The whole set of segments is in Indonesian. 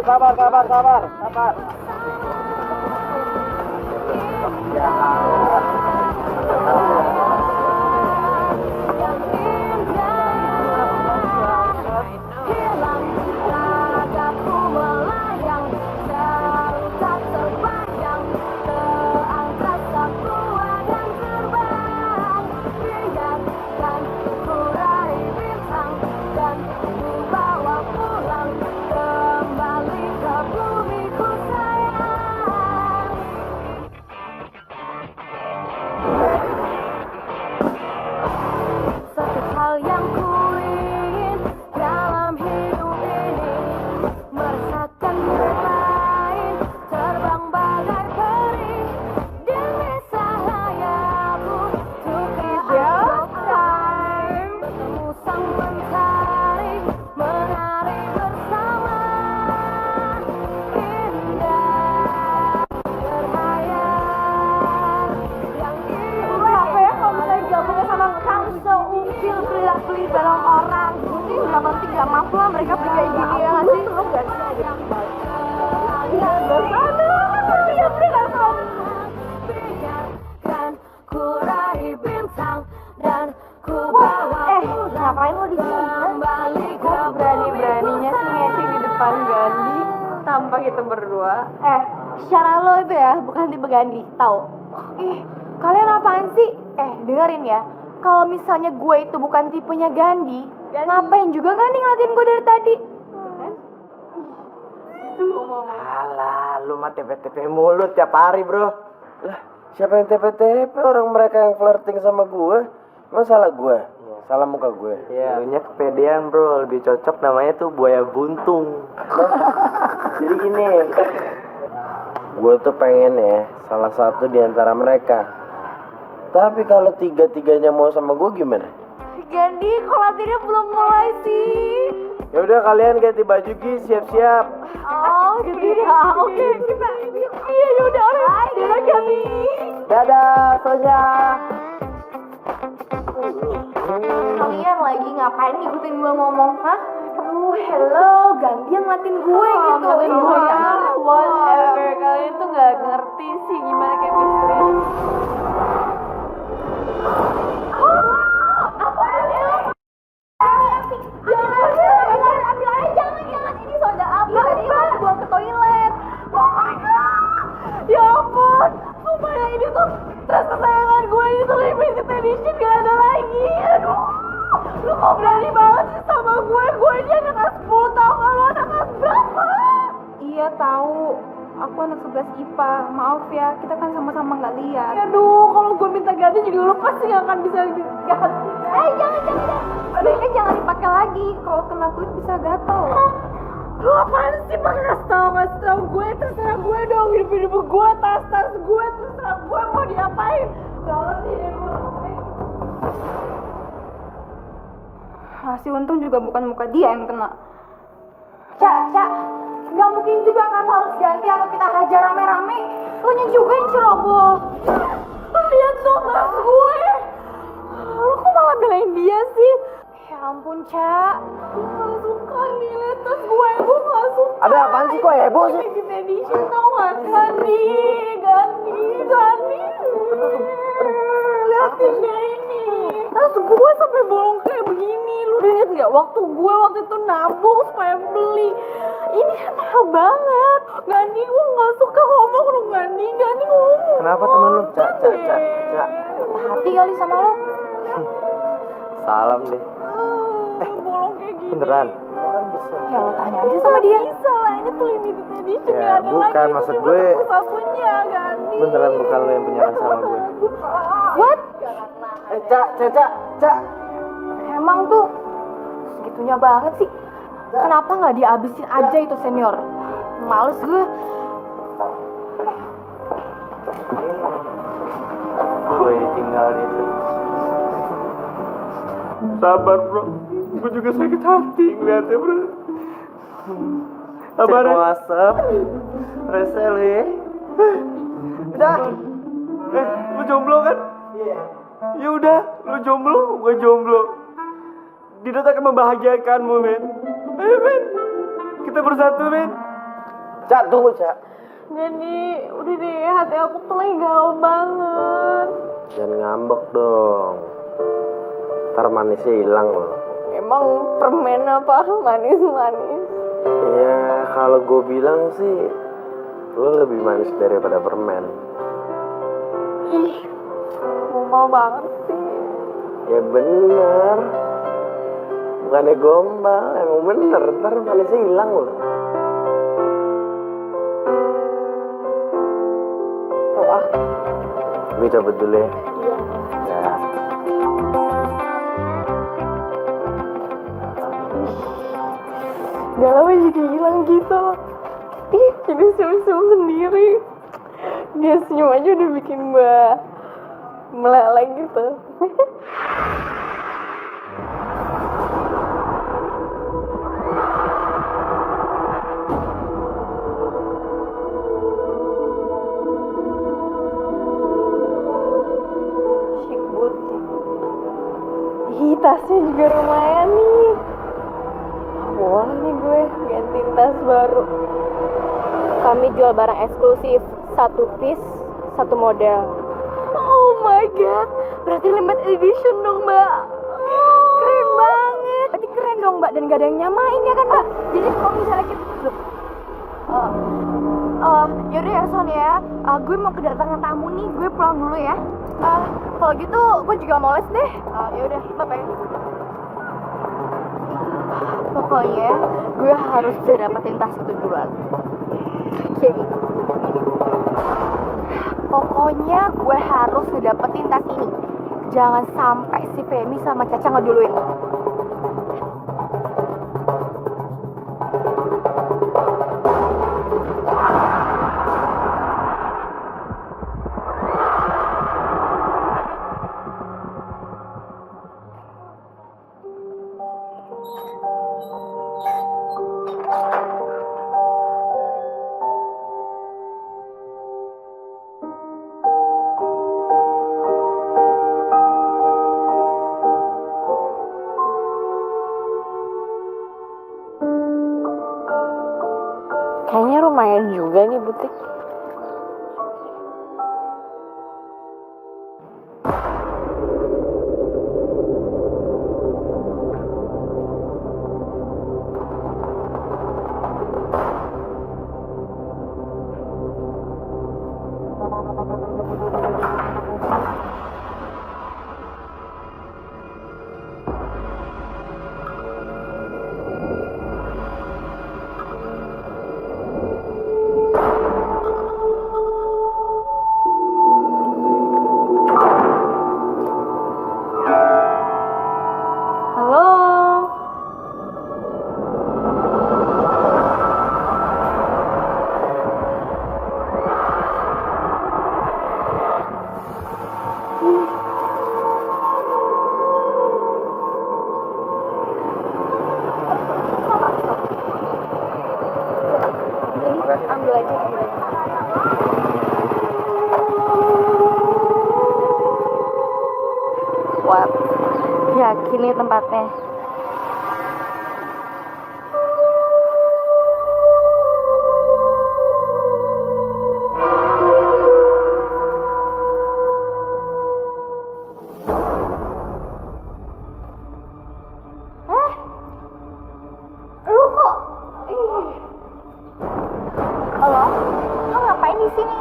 Sabar. Ya. Beli barang orang, ini nggak penting, nggak mampu lah mereka beli kayak gini ya sih. Lu nggak sih? Ngapain lo di sini? Berani-beraninya sih ngecek di depan Gandhi tanpa kita berdua. Secara lo itu ya bukan tipe Gandhi, tahu? Kalian apaan sih? Dengerin ya. Kalau misalnya gue itu bukan tipenya Gandhi, ngapain juga Gandhi ngeliatin gue dari tadi? Alah, lu mah tepe-tepe mulut tiap hari, bro. Lah, siapa yang tepe-tepe? Orang mereka yang flirting sama gue. Masalah gue? Salah muka gue. Iya. Lunya kepedean, bro. Lebih cocok namanya tuh buaya buntung. Jadi gini, gue tuh pengen ya salah satu di antara mereka. Tapi kalau tiga-tiganya mau sama gue gimana? Gandhi, kok latihannya belum mulai sih? Ya udah kalian ganti baju Gi, siap-siap. Oh, gitu ya. Oke, kita. Iya, ya udah. Dadah, Gandhi. Dadah, Sonya. Kalian lagi ngapain ngikutin gue ngomong, hah? Hello, Gandhi yang ngeliatin gue gitu. Whatever, kalian tuh gak ngerti sih gimana chemistry. Ya ampun, lumayan ini tuh tas kesayangan gue itu limited edition gak ada lagi. Aduh, lu kok berani banget sih sama gue ini anak kelas 10 tau gak lu anak kelas berapa? Iya tahu, aku anak 11 IPA, maaf ya, kita kan sama-sama gak lihat. Aduh, kalau gue minta ganti juga lu pasti gak akan bisa ganti. Jangan. Sebaiknya jangan dipakai lagi, kalau kena kulit bisa gatel. Lu apaan sih pakai kasih tau gue, terserah gue dong, hidup gue, tas gue, terserah gue mau diapain. Jangan sih gue. Masih untung juga bukan muka dia yang kena. Cak, nggak mungkin juga kan harus ganti atau kita hajar rame-rame. Lu nya juga yang ceroboh. Lihat tuh tas gue. Lu kok malah belain dia sih? Ya ampun, Cak. Gue gak suka nih liat tas gue gak suka. Ada apaan sih kok heboh sih? Limited edition tau gak? Gandhi. Liatin deh ini. Tas gue sampai bolong kayak begini. Lu udah liat gak? Waktu itu nabung supaya beli. Ini mahal banget. Gandhi, gue gak suka ngomong lu Gandhi ngomong. Kenapa temen lu? Cak. Hati kali sama lo. Salam deh. Bolong kayak gini. Beneran? Ya lo tanya aja sama dia. Bisa lah, ini tuh limited edition. Ya, gak ada bukan, lagi. maksud Itu gue. cuma satu-satunya, Gandhi. Beneran bukan lo yang punya rasa sama gue. What? Cak. Emang tuh segitunya banget sih. Kenapa gak dihabisin aja itu senior? Males gue. Gue ditinggal itu. Sabar, bro. Gue juga sakit hati ngeliatnya, bro. Sabar. Cek WhatsApp. Resel ya. Udah. Lu jomblo kan? Iya. Ya udah, lu jomblo, gue jomblo. Didot akan membahagiakanmu, men. Ayo, men. Kita bersatu, men. Cak, tunggu, Cak. Jadi, udah deh, hati aku tuh lagi galau banget. Jangan ngambek dong. Ntar manisnya hilang loh. Emang permen apa manis-manis? Ya, kalau gue bilang sih, lo lebih manis daripada permen. Ih, mau banget sih. Ya bener. Bukannya gombal, emang bener. Ntar manisnya hilang loh. Gue cabut dulu ya. Ya. Galau jadi hilang gitu. Ih, jadi senyum-senyum sendiri. Dia senyum aja udah bikin gue meleleh gitu. Chic boutique. Ih, tasnya juga lumayan nih. Boleh nih gue ganti tas baru. Kami jual barang eksklusif, 1 piece, 1 model. Oh my god, berarti limited edition dong, Mbak. Keren banget. Berarti keren dong, Mbak, dan gak ada yang nyamain ya kan, Mbak? Jadi kalau misalnya kita yaudah ya Son ya, gue mau kedatangan tamu nih, gue pulang dulu ya. Kalau gitu gue juga mau les deh. Yaudah, bye. Pokoknya gue harus bisa dapetin tas itu duluan. Oke. Pokoknya gue harus ngedapetin tas ini. Jangan sampai si Femi sama Caca ngeduluin. Kayaknya lumayan juga nih butik. Ambil aja. Wah, yakin nih tempatnya. Lu kok? Halo? Lo ngapain di sini?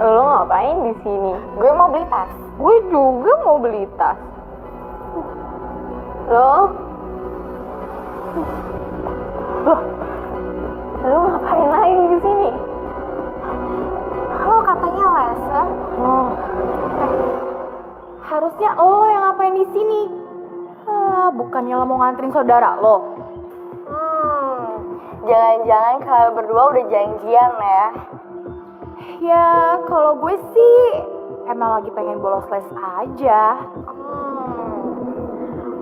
Lo ngapain di sini? Gue mau beli tas. Gue juga mau beli tas. Lo? Lo ngapain lagi di sini? Lo katanya les, ya? Harusnya lo yang ngapain di sini. Bukannya lo mau nganterin saudara lo? Jangan-jangan kalian berdua udah janjian ya? Ya, kalau gue sih emang lagi pengen bolos les aja.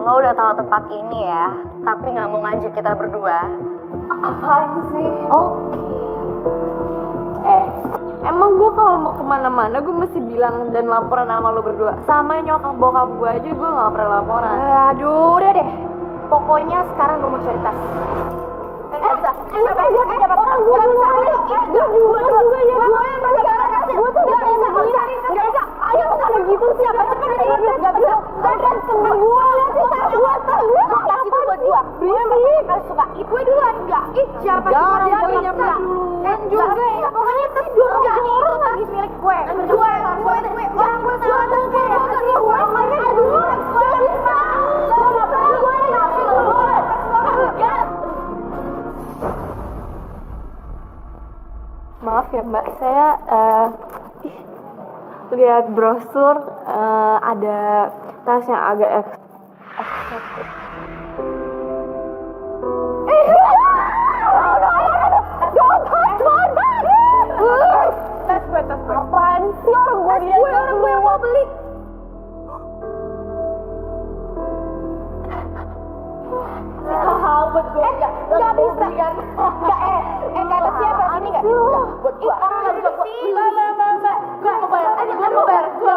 Lo udah tahu tempat ini ya, tapi nggak mau ngajak kita berdua. Apaan sih? Oke. Emang gue kalau mau kemana-mana gue mesti bilang dan laporan sama lo berdua. Sama nyokap bokap gue aja gue gak pernah laporan. Aduh, udah deh. Pokoknya sekarang gue mau cari tas. Maaf ya Mbak, saya lihat brosur ada tas yang agak eksotis. Tas gue. Apaan sih orang gue yang mau beli? Buat gue nggak bisa kan? Kata siapa ini nggak bisa buat gue. Mbak, mau bayar. Mbak,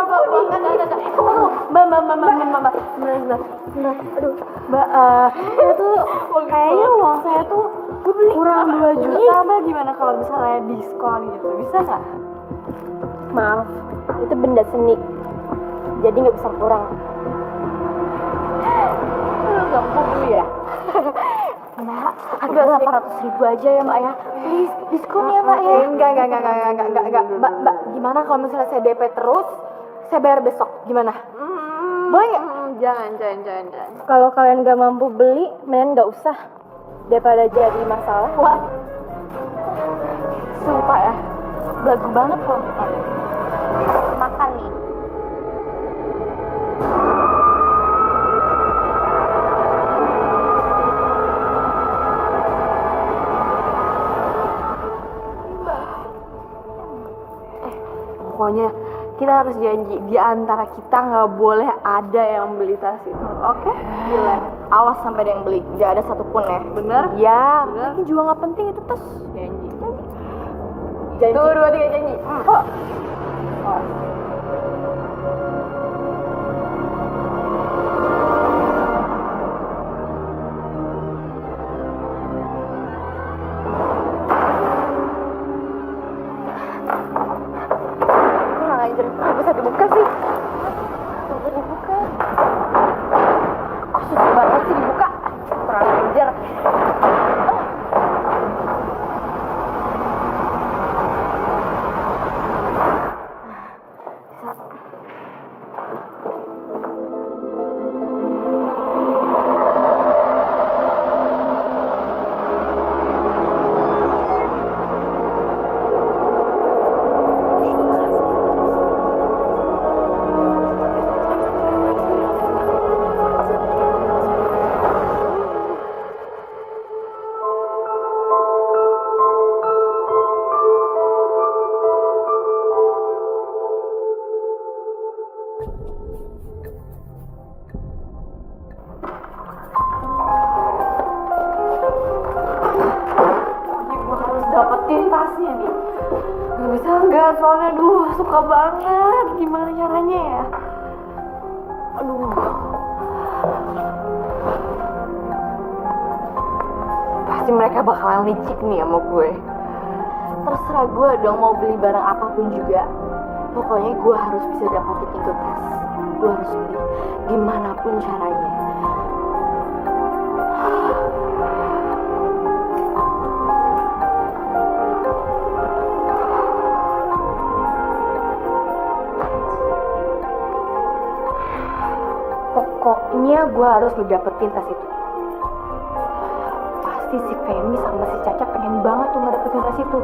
aduh, Mbak, saya tuh kayaknya uang saya tuh kurang 2 juta, Mbak. Gimana kalau misalnya diskon gitu, bisa nggak? Maaf, itu benda seni. Jadi nggak bisa kurang. Nggak mau beli ya? Mbak, agak 800.000 aja ya Mbak ya. Please, diskon ya Mbak ya. Enggak. Mbak, gimana kalau misalnya saya DP terus, saya bayar besok, gimana? Boleh nggak? Jangan. Kalau kalian nggak mampu beli, mending nggak usah. Daripada jadi masalah. Wah, sumpah ya, belagu banget kalau Makan nih. Pokoknya kita harus janji di antara kita nggak boleh ada yang beli tas itu, oke? Gila. Awas sampai ada yang beli, nggak ada satupun ya. Bener? Ya, Bener. ini juga nggak penting itu tas. Janji. Janji. 1, 2, 3 janji. Nggak bisa dibuka sih. Nggak bisa dibuka. Kok susah banget sih dibuka? Kurang ajar. Dapetin tasnya nih. Gak bisa enggak, soalnya suka banget. Gimana caranya ya? Aduh. Pasti mereka bakalan licik nih sama gue. Terserah gue dong mau beli barang apapun juga. Pokoknya gue harus bisa dapatin itu tas. Gue harus beli gimana pun caranya. Pokoknya gue harus ngedapetin tas itu. Pasti si Femi sama si Caca pengen banget tuh ngedapetin tas itu.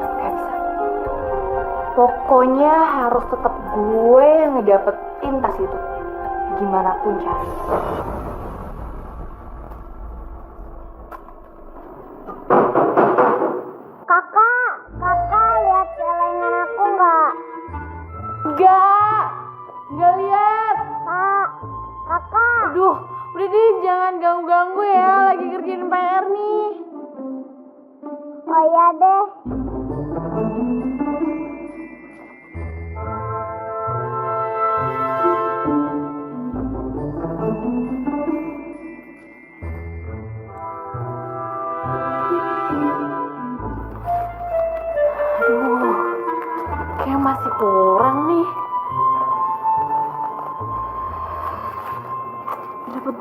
Gak bisa. Pokoknya harus tetap gue yang ngedapetin tas itu. Gimana pun caranya. Kakak lihat celengan aku nggak? Nggak lihat. Kakak, Aduh, udah deh jangan ganggu-ganggu ya, lagi kerjain PR nih. oh iya deh.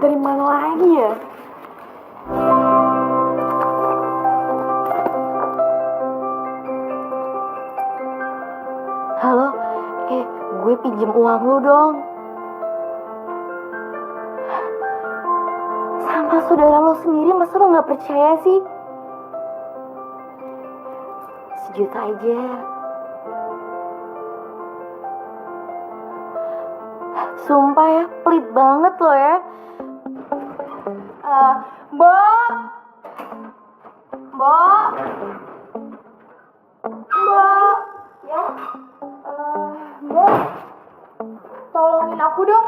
Dari mana lagi ya? Halo, gue pinjem uang lu dong. Sama saudara lo sendiri, masa lo gak percaya sih? 1 juta aja. Sumpah ya, pelit banget lo ya. Mbak. Ya. Mbak. Tolongin aku dong.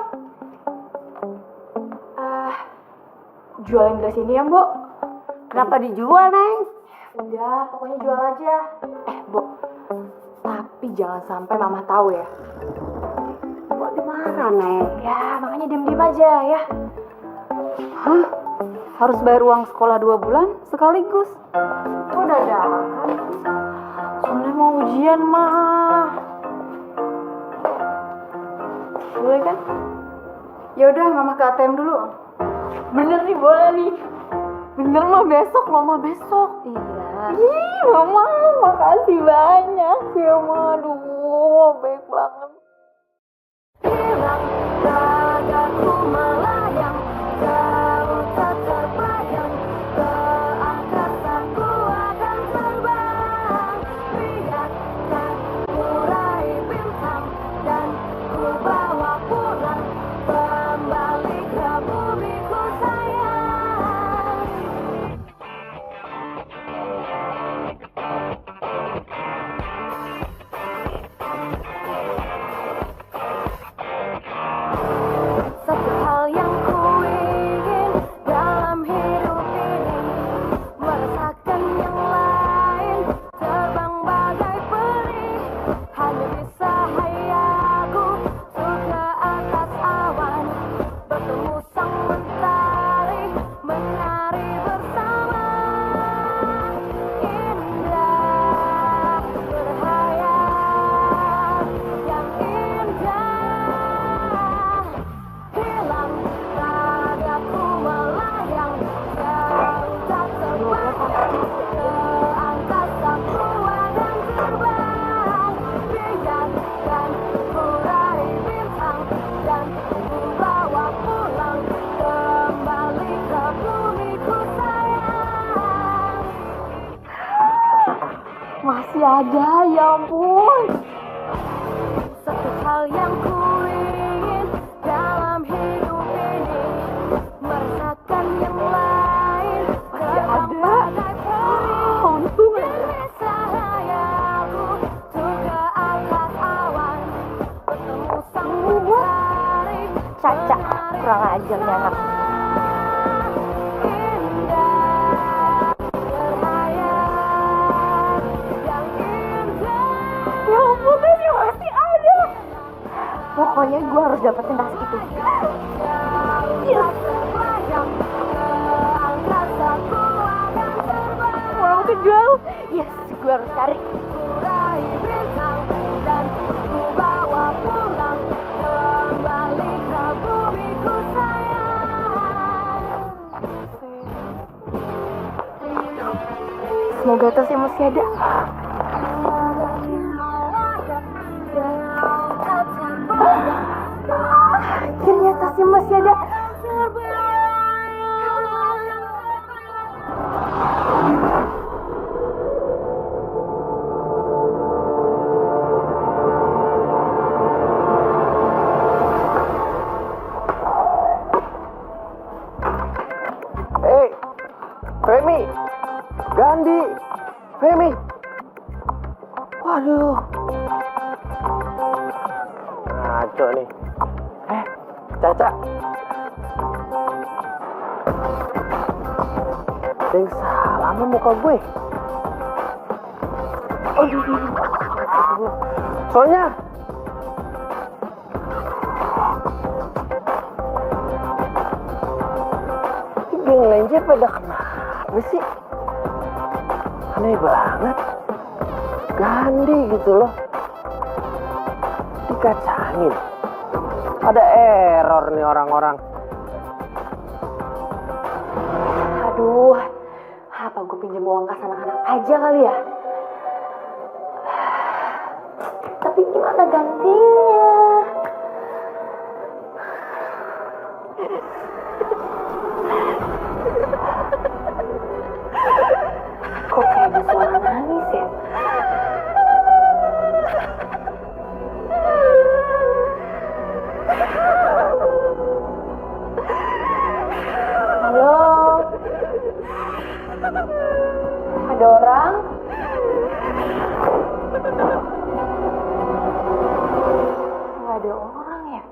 Jualin gelas ini ya, Mbok. Kenapa dijual, Neng? Udah, pokoknya jual aja. Mbok. Tapi jangan sampai Mama tahu ya. Mbok di mana, Neng? Ya, makanya diem-diem aja ya. Hah? Harus bayar uang sekolah 2 bulan sekaligus? Kok dadakan? Soalnya mau ujian, mah. Boleh kan? Ya udah, Mama ke ATM dulu. Bener nih, boleh nih. Bener mah besok, Mama besok. Iya. Ih, Mama, makasih banyak ya, Ma. Aduh, baik banget. Hilang ragaku melayang, jauh tak terbayang, ke angkasa ku akan terbang. Biarkan ku raih bintang dan ku bawa pulang, kembali ke bumiku sayang. Satu hal yang ku ingin dalam hidup ini, merasakan yang lain, terbang bagai peri. Hanya bisa hayaku tuh ke atas awan, bertemu sang mentari, menari bersama. Indah berhayal yang indah. Hilang ragaku melayang, jauh tak terbayang, ke angkasa ku akan terbang. Biarkan ku raih bintang dan ku bawa pulang, kembali ke bumiku sayang. Masih ada, ya ampun. Satu hal yang ku ingin dalam hidup ini, merasakan yang lain, terbang bagai peri. Untung bisa hayaku tuh ke atas awan, bertemu sang mentari, Caca, kurang ajar nih anak. indah berhayal yang indah. Ya ampun, Neng, masih ada. Pokoknya gue harus dapetin tas itu. Orang kejual. Yes, gue harus cari. Semoga tasnya masih ada. Akhirnya tasnya masih ada. Femi, Gandhi, Femi. Waduh. Ngaco nih. Caca. Yang salah sama muka gue. Soalnya geng lenje pada kenapa sih? Aneh banget. Gandhi gitu loh. Dikacangin. Ada error nih orang-orang. gue pinjam uang kas anak-anak aja kali ya? Tapi gimana gantinya? Kok kayak ada suara nangis ya? Halo? Ada orang? Nggak ada orang ya?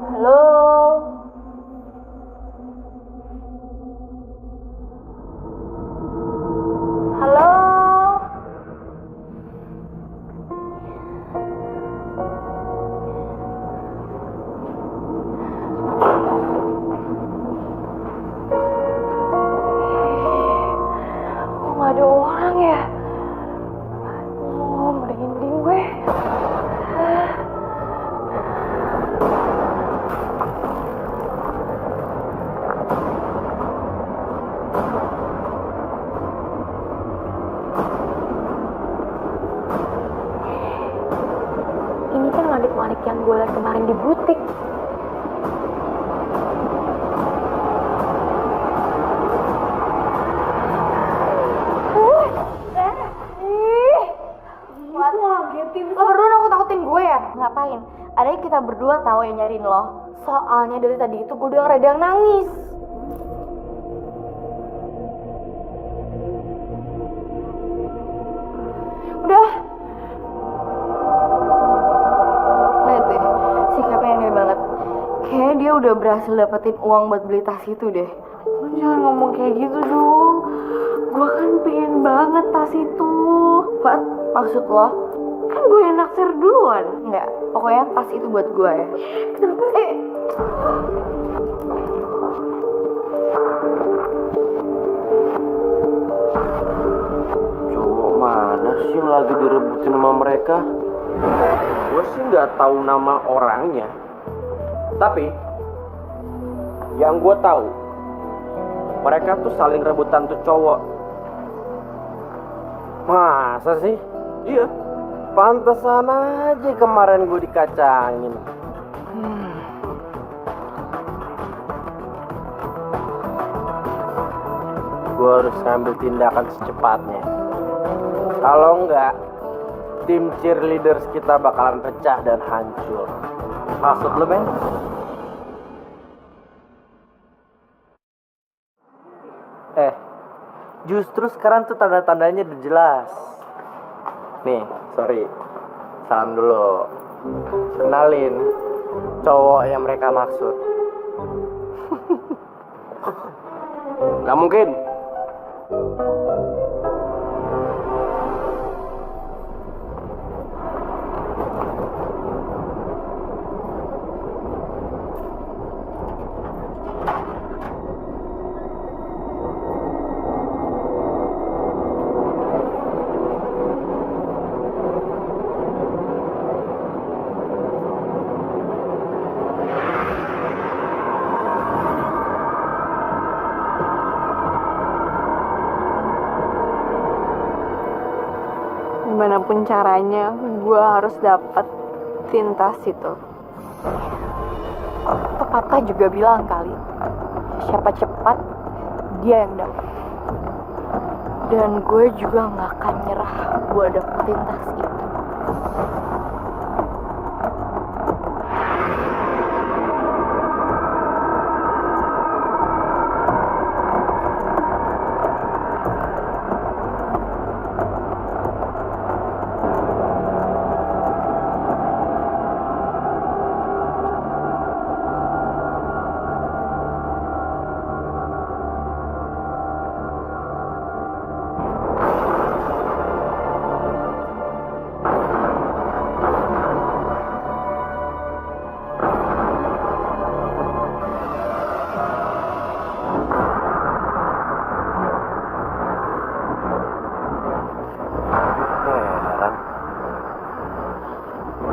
Halo? Halo? Kok nggak ada orang ya? Oh, merinding gue. Ini kan manik-manik yang gue liat kemarin di butik. Lo berdua nakut-nakutin gue ya? Ngapain? Adanya kita berdua tahu yang nyariin lo. Soalnya dari tadi itu gue udah ngeredang nangis. Udah. Lihat deh, sikapnya aneh banget. Kayaknya dia udah berhasil dapetin uang buat beli tas itu deh. Lo jangan ngomong kayak gitu dong. Gue kan pengen banget tas itu. What? Maksud lo? Kan gue yang naksir duluan. Enggak, pokoknya tas itu buat gue ya. Kenapa? Cowok mana sih yang lagi direbutin sama mereka? Gue sih nggak tahu nama orangnya. Tapi yang gue tahu, mereka tuh saling rebutan tuh cowok. Masa sih? Iya. Pantesan aja kemarin gue dikacangin. Gue harus ngambil tindakan secepatnya. Kalau enggak, tim cheerleaders kita bakalan pecah dan hancur. Maksud lo, Ben? Justru sekarang tuh tanda-tandanya udah jelas. Nih, sorry. Salam dulu. Kenalin cowok yang mereka maksud. Gak mungkin. Gimana pun caranya, gue harus dapet tas itu. Pepatah juga bilang kali, siapa cepat, dia yang dapat. Dan gue juga gak akan nyerah buat dapetin tas itu.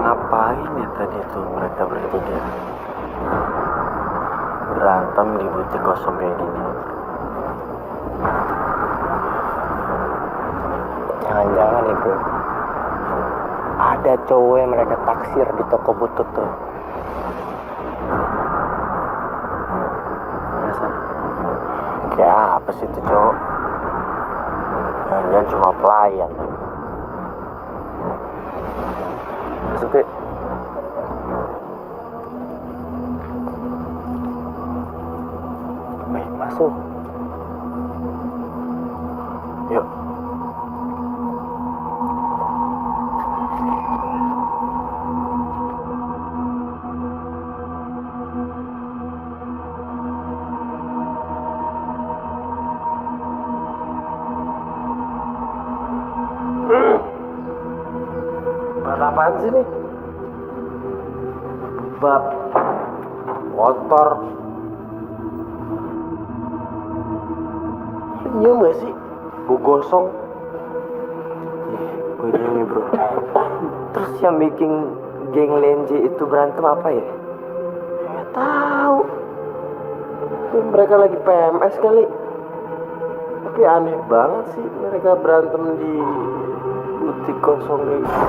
Ngapain ya tadi tuh mereka bertiga? berantem di butik kosong kayak gini. Jangan-jangan itu ada cowok yang mereka taksir di toko butut tuh. Masa? Kayak apa sih itu cowok? Jangan cuma pelayan. Masuk deh. Baik, masuk. Yuk. Buat apaan sih nih? Bab kotor. Nyium gak sih? Gue gosong. Gue nyium nih bro. Terus yang bikin geng Lenje itu berantem apa ya? Gak tahu. Mereka lagi PMS kali. Tapi aneh banget sih mereka berantem di butik kosong kayak gitu.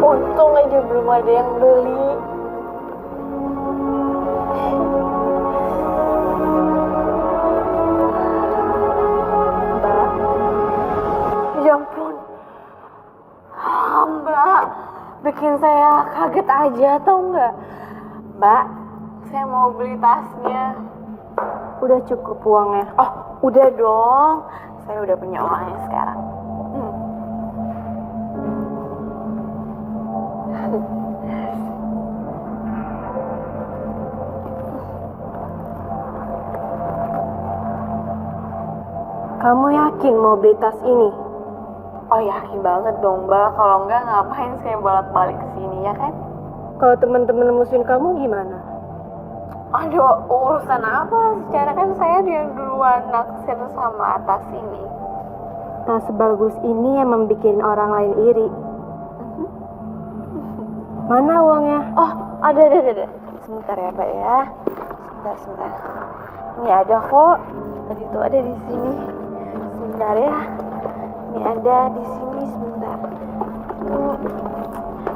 Untung aja belum ada yang beli. Mbak, ya ampun, Mbak, bikin saya kaget aja tau nggak? Mbak, saya mau beli tasnya. Udah cukup uangnya? Oh, udah dong. Saya udah punya uangnya sekarang. Kamu yakin mau beli tas ini? Oh yakin banget dong Mbak, kalau enggak ngapain saya bolak-balik ke sini ya kan? Kalau teman-teman musuhin kamu gimana? Aduh, urusan apa? Secara kan saya yang duluan naksir sama tas ini. Tas sebagus ini yang membuat orang lain iri. Mana uangnya? Oh, ada. Sebentar ya Mbak ya. Sebentar. Ini ada kok. Tadi tuh ada di sini. Sebentar ya. Ini ada di sini sebentar. Tuh.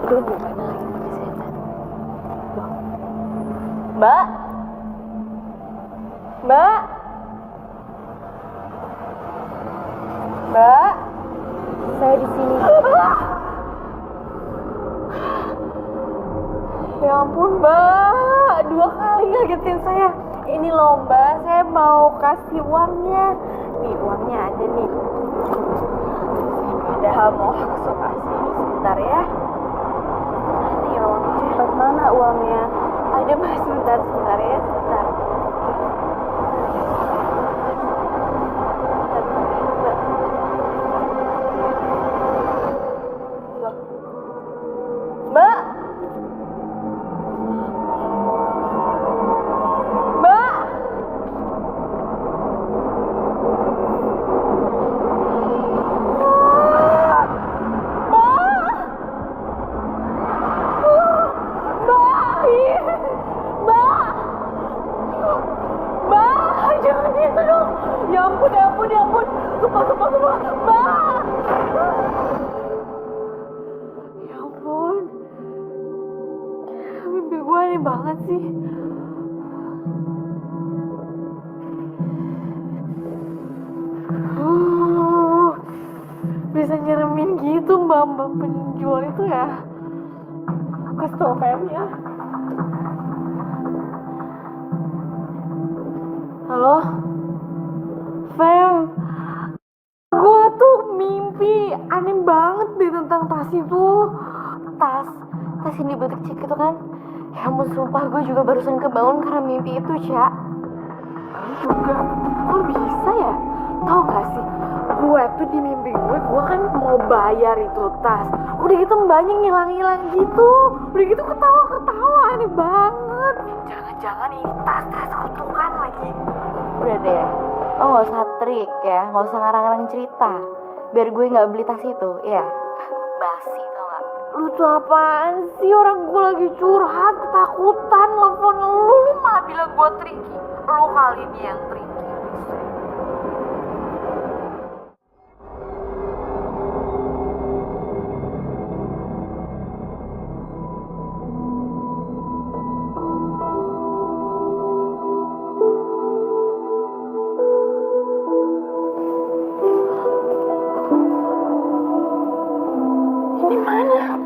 Aduh, bukan lagi di sini. Mbak. Saya di sini. Ya ampun Mbak, 2 kali ngagetin saya. Ini loh Mbak, saya mau kasih uangnya. Nih uangnya ada nih. Udah mau langsung kasih. Sebentar ya. Nih uangnya. Cepat, mana uangnya? Ada Mbak, sebentar ya, sebentar. Mbak. mbak penjual itu ya. Kasih tau FM ya. Halo? Fem, gue tuh mimpi aneh banget deh tentang tas itu. Tas yang di butik cek itu kan? Ya ampun, sumpah gue juga barusan kebangun karena mimpi itu, Cak. Juga, kok bisa ya? Tau gak sih, gue tuh di mimpi gue kan mau bayar itu tas. Udah gitu mbaknya ngilang-ngilang gitu. Udah gitu ketawa-ketawa, aneh banget. Jangan-jangan ini tas kutukan lagi. Udah deh, lo gak usah trik ya, gak usah ngarang-ngarang cerita. Biar gue gak beli tas itu, ya. Basi tau gak? Lu tuh apaan sih? Orang gue lagi curhat, ketakutan, telepon lu malah bilang gue tricky. Lu kali ini yang tricky. Di mana?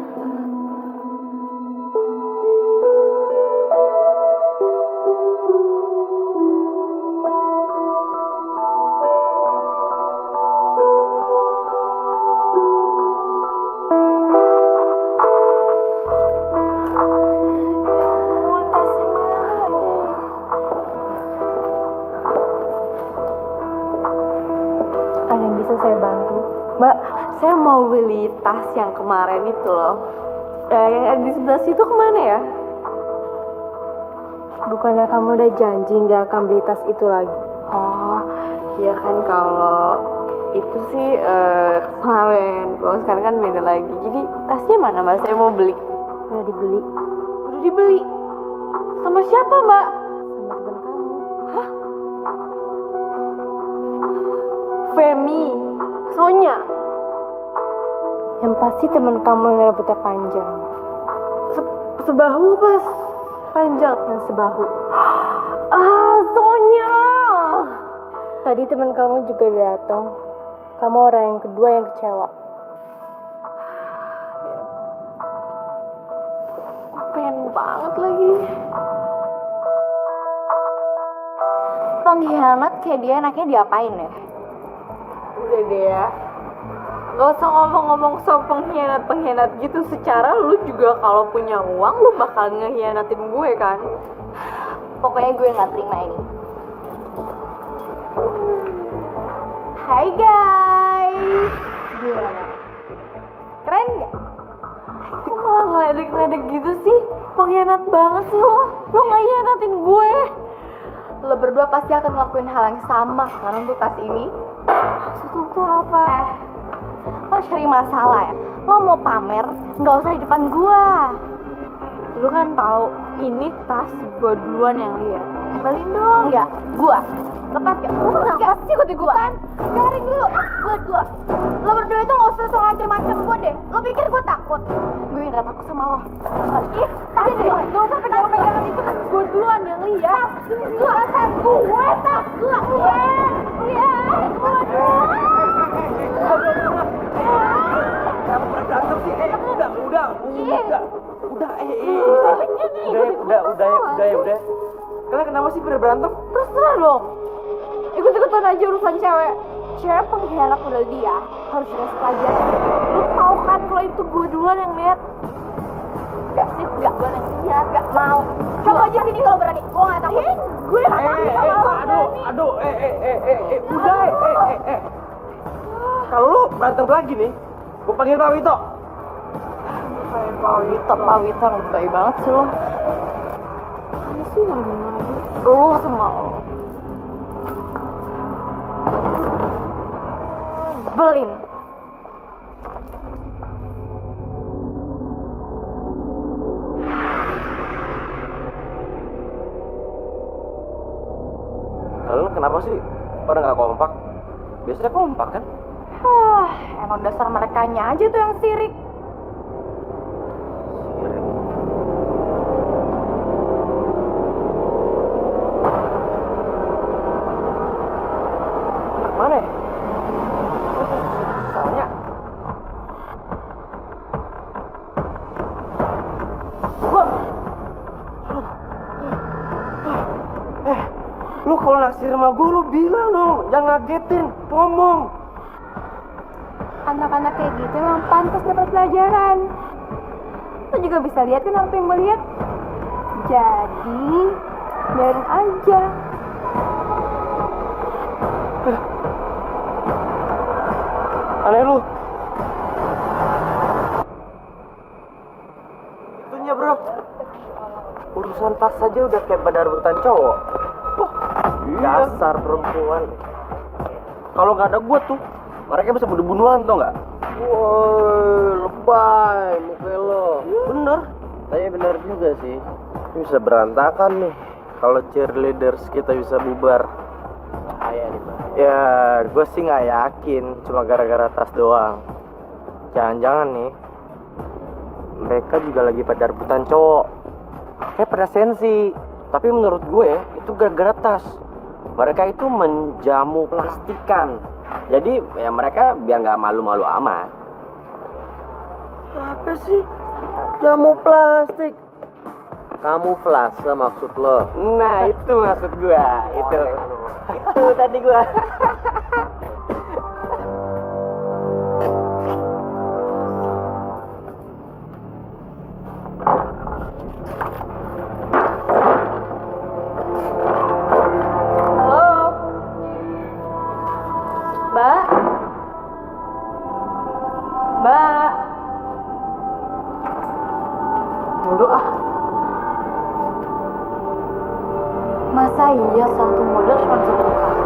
Ada yang bisa saya bantu? Mbak, saya mau beli tas yang kemarin itu loh. Yang ada di sebelah situ kemana ya? Bukannya kamu udah janji nggak akan beli tas itu lagi? Oh, ya kan kalau itu sih kemarin. Kalau sekarang kan beda lagi. Jadi tasnya mana Mbak? Saya mau beli. Udah dibeli. Udah dibeli? Sama siapa Mbak? Sama teman kamu. Hah? Femi, Sonya. Yang pasti teman kamu yang rambutnya panjang. Sebahu apa? Panjang? Yang sebahu. Sonya. Tadi teman kamu juga datang. Kamu orang yang kedua yang kecewa. Pengen banget lagi. Pengkhianat kayak dia enaknya diapain ya? Udah deh ya. Gak usah ngomong-ngomong soal pengkhianat gitu. Secara lu juga kalau punya uang lu bakal ngehianatin gue kan. Pokoknya gue gak terima ini. Hai guys. Gimana? Keren gak? Kok malah ngeledek-ledek gitu sih? Pengkhianat banget sih lo. Lo ngehianatin gue. Lo berdua pasti akan ngelakuin hal yang sama kan untuk tas ini. Maksud lo tuh apa? Lo cari masalah ya? Lo mau pamer, nggak usah di depan gua. Lu kan tahu ini tas gua duluan yang lihat. Balikin dong. Enggak, gua. Lepas ya. Lu kenapa sih ikut-ikutan? Biarin dulu. Gua. Lo berdua itu nggak usah soal macam-macam gua deh. Lo pikir gua takut? Gue nggak takut sama lo. Ih, tadi deh. Nggak usah pegang-pegangan itu kan gua duluan yang lihat. Tas gue. Iya, gua duluan. Kamu berantem sih, udah. Kalian kenapa sih pada berantem? Terserah dong. Ikut-ikutan aja urusan cewek. Cewek pengkhianat udah dia harus dikasih pelajaran. Lu tau kan kalau itu gue duluan yang lihat. Gak sih, gak gue yang lihat, gak mau. Coba aja sini kalau berani. Gue gak takut. Gue gak takut sama lo. Aduh, udah, Kalau lu berantem lagi nih, gue panggil Pak Wito. Pak Wito lebay banget sih lo. Apa sih lagi? Lu sama lo. Belin. Lalu kenapa sih pada nggak kompak? Biasanya kompak kan? Emang dasar merekanya aja tuh yang sirik. Mana ya? Soalnya bilang dong, yang ngagetin, ngomong. Anak-anak kayak gitu emang pantas dapat pelajaran. Lo juga bisa lihat kan apa yang gue lihat. Jadi, biarin aja. Aneh lu. Itunya bro, urusan tas saja udah kayak pada rebutan cowok. Dasar perempuan. Kalau nggak ada gua tuh, mereka bisa bunuh-bunuhan tau nggak? Woi, lebay muka lo. Bener, tapi bener juga sih. Ini bisa berantakan nih kalau cheerleaders kita bisa bubar. Ya, gue sih nggak yakin, cuma gara-gara tas doang. Jangan-jangan nih, mereka juga lagi pada rebutan cowok. Kayak pada sensi. Tapi menurut gue itu gara-gara tas. Mereka itu menjamu plastikan. Jadi ya mereka biar nggak malu-malu amat. Apa sih? Jamu plastik. Kamuflase maksud lo? Nah itu maksud gue. Itu tadi gue. Mbak? Mbak? Bodoh ah. Masa iya satu model cuma satu kakak?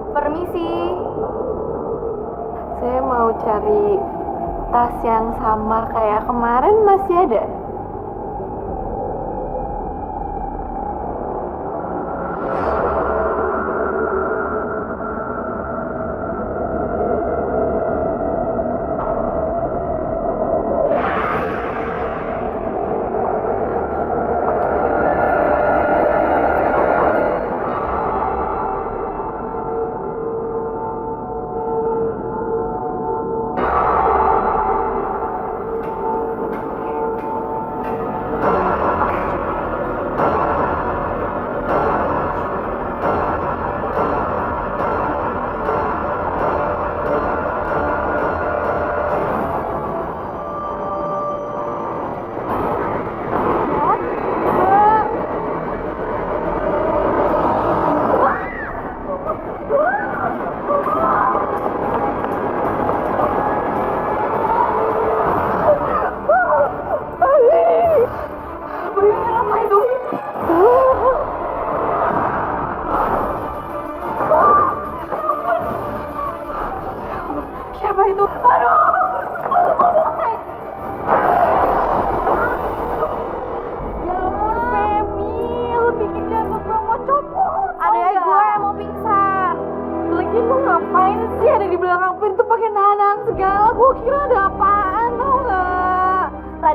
Permisi. Saya mau cari tas yang sama kayak kemarin, masih ada?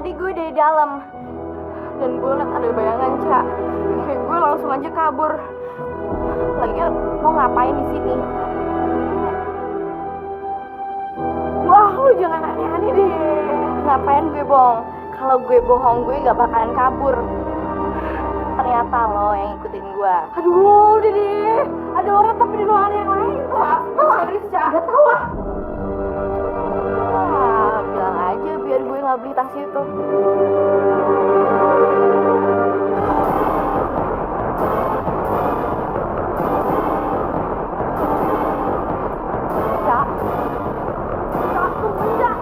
tadi gue dari dalam. Dan gue liat ada bayangan, Cak. Kayak gue langsung aja kabur. Lagian mau ngapain di sini? Wah, lu jangan aneh-aneh deh. Ngapain gue bohong? Kalau gue bohong, gue gak bakalan kabur. Ternyata lo yang ikutin gue. Aduh, udah deh. Ada orang tapi di luar yang lain. Wah, Rizka. Gak tau ah. Wah, bilang aja biar gue gak beli tas itu. Cak. Cak, tunggu, Cak.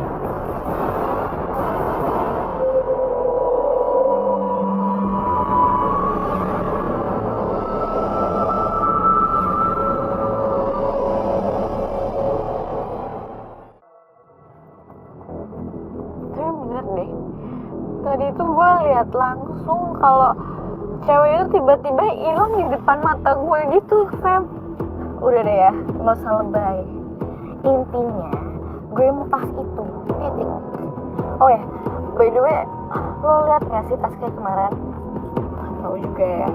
Tapi bener deh, tadi tuh gue lihat langsung kalau cewek itu tiba-tiba hilang di depan mata gue gitu, Fem. Udah deh ya, gak usah lebay. Intinya, gue mau tas itu, titik. Oh ya, by the way, lo lihat gak sih tas kayak kemarin? Tahu juga ya,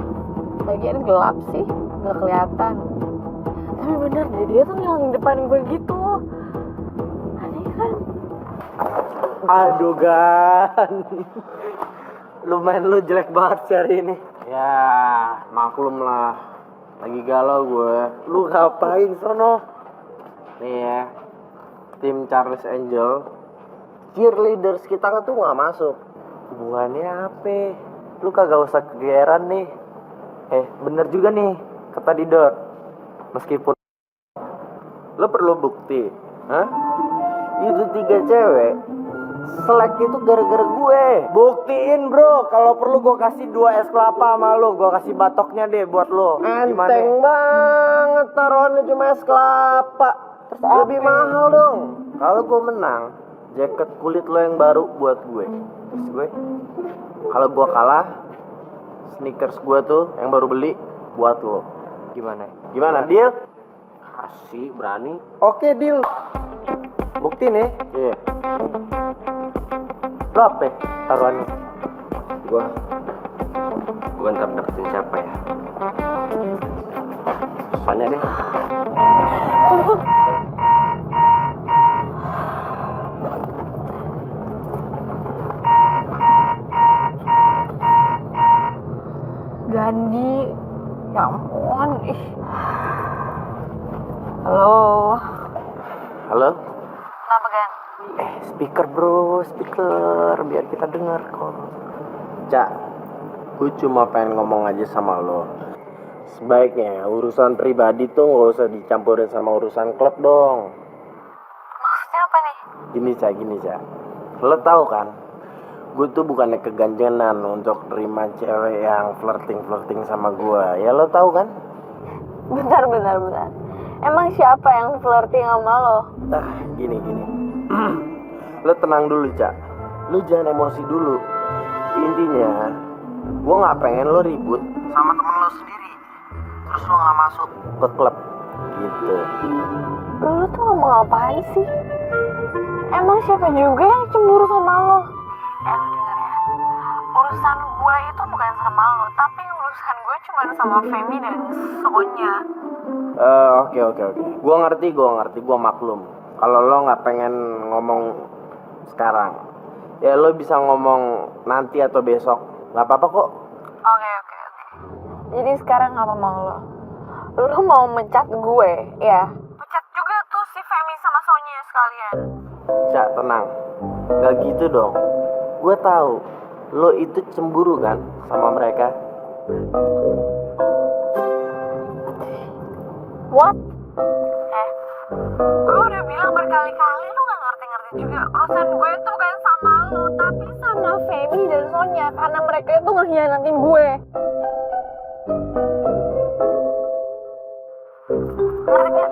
lagian gelap sih, gak kelihatan. Tapi bener deh, dia tuh ngilang di depan gue gitu. Aneh kan? Aduh Gan. Lumayan lu jelek banget sih hari ini. Ya maklum lah, lagi galau gue. Lu ngapain sono? Nih ya, tim Charles Angel cheerleaders kita kan tuh gak masuk. Hubungannya apa? Lu kagak usah kegeeran nih. Bener juga nih kata Didor. Meskipun lu perlu bukti, hah? Itu 3 cewek selek itu gara-gara gue. Buktiin bro, kalau perlu gue kasih 2 es kelapa sama lu. Gue kasih batoknya deh buat lu. Enteng banget taruhannya cuma es kelapa. Terus lebih mahal dong. Kalau gue menang, jaket kulit lo yang baru buat gue. Terus gue, kalau gue kalah, sneakers gue tuh yang baru beli buat lo. Gimana? Gimana, deal? Kasih, berani. Oke, deal. Bukti nih. Iya. Berapa taruhannya? Gua ntar dapetin siapa ya? Tanya deh. Gandhi, ya ampun. Halo. Halo? Kenapa, Gan? Speaker bro, speaker, biar kita dengar kok. Cak, gue cuma pengen ngomong aja sama lo. Sebaiknya urusan pribadi tuh gak usah dicampurin sama urusan klub dong. Maksudnya apa nih? Gini Cak. Lo tahu kan, gue tuh bukannya keganjenan untuk terima cewek yang flirting sama gue. Ya lo tahu kan? Bentar. Emang siapa yang flirting sama lo? Gini. Lo tenang dulu, Cak. Lo jangan emosi dulu. Intinya, gue gak pengen lo ribut sama temen lo sendiri. Terus lo gak masuk ke klub. Gitu. Lo tuh ngomong apaan sih? Emang siapa juga yang cemburu sama lo? Denger ya, urusan gue itu bukan sama lo, tapi urusan gue cuma sama Femi dan Sonya. Oke. Gue ngerti, gue maklum. Kalau lo gak pengen ngomong sekarang, ya lo bisa ngomong nanti atau besok. Gak apa-apa kok. Oke. Jadi sekarang apa mau lo? Lo mau mencat gue, ya? Pecat juga tuh si Femi sama Sonya sekalian. Cak, tenang. Gak gitu dong. Gue tahu lo itu cemburu kan sama mereka. What? Gue udah bilang berkali-kali lo gak ngerti-ngerti juga. Urusan gue itu bukan sama lo, tapi sama Femi dan Sonya. Karena mereka itu ngehianatin gue. Ngerti gak?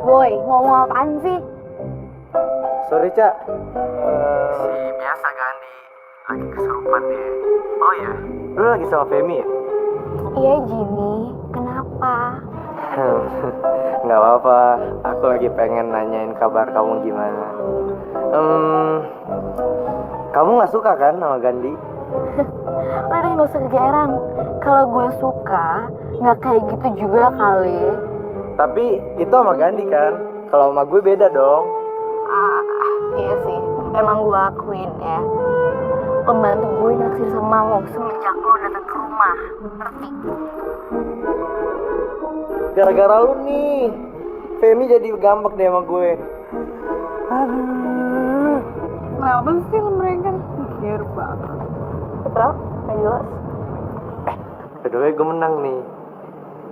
Boy, ngomong apaan sih? Sorry, Cak. Biasa kan lagi kesurupan deh. Oh ya, lu lagi sama Femi ya? Iya, Jimmy. Kenapa? Nggak apa-apa, aku lagi pengen nanyain kabar kamu gimana. Kamu nggak suka kan sama Gandhi? Lo deh gak usah kegeeran. Kalau gue suka, nggak kayak gitu juga kali. Tapi itu sama Gandhi kan? Kalau sama gue beda dong. Iya sih, emang gue akuin ya. Pembantu gue naksir sama lo semenjak lo datang ke rumah, ngerti? Gara-gara lu nih, Femi jadi ngambek deh sama gue. Aduh. Kenapa sih lo mereka? Mikir banget. Betul? Gak jelas. Kedua gue menang nih.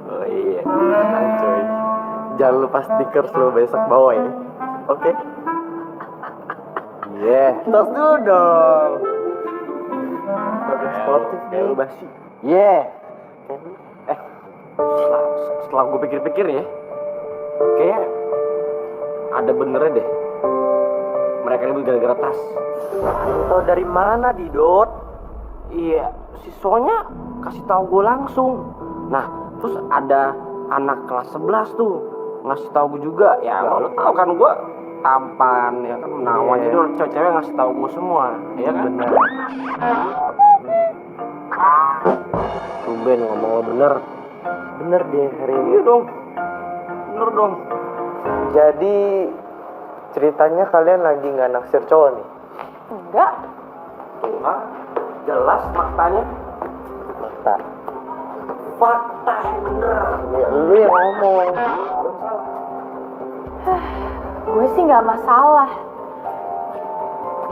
Oh iya, menang coy. Jangan lupa stiker lo besok bawa ya. Oke? Iya. Tos dulu dong. Sportif ya lu basi. Iya. Setelah gue pikir-pikir ya, kayak ada benernya deh. Mereka ribut gara-gara tas. Tahu dari mana, Didot? Iya, si Sonya kasih tahu gue langsung. Nah, terus ada anak kelas 11 tuh ngasih tahu gue juga. Ya, lo tau kan gue tampan, ya kan menawan. Jadi cewek-cewek ngasih tahu gue semua, ya kan? Bener. Tumben ngomong lo bener. Bener deh hari ini. Iya dong. Bener dong. Jadi ceritanya kalian lagi nggak naksir cowok nih? Enggak. Enggak. Jelas faktanya. Fakta yang bener. Ya lu yang ngomong. Gue sih nggak masalah.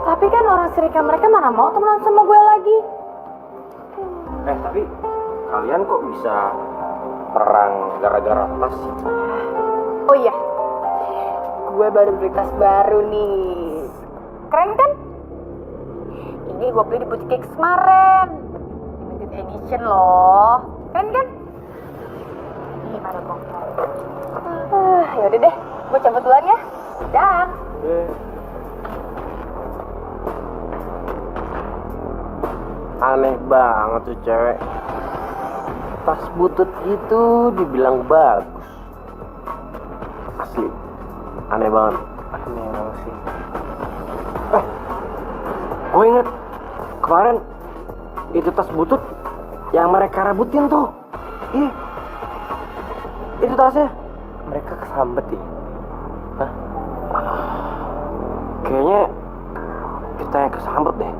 Tapi kan orang serikat mereka mana mau temenan sama gue lagi. Tapi kalian kok bisa perang gara-gara tas? Oh iya, gue baru beli tas baru nih. Keren kan? Ini gue beli di butik X kemarin. Limited edition loh. Keren kan? Gimana kok? Yaudah deh, gue cabut duluan ya. Dah. Aneh banget tuh cewek. Tas butut gitu dibilang bagus. Asli. Aneh banget. Aneh banget sih. Gue inget kemarin itu tas butut yang mereka rebutin tuh. Ih, itu tasnya mereka kesambet ya. Hah? Kayaknya kita yang kesambet deh.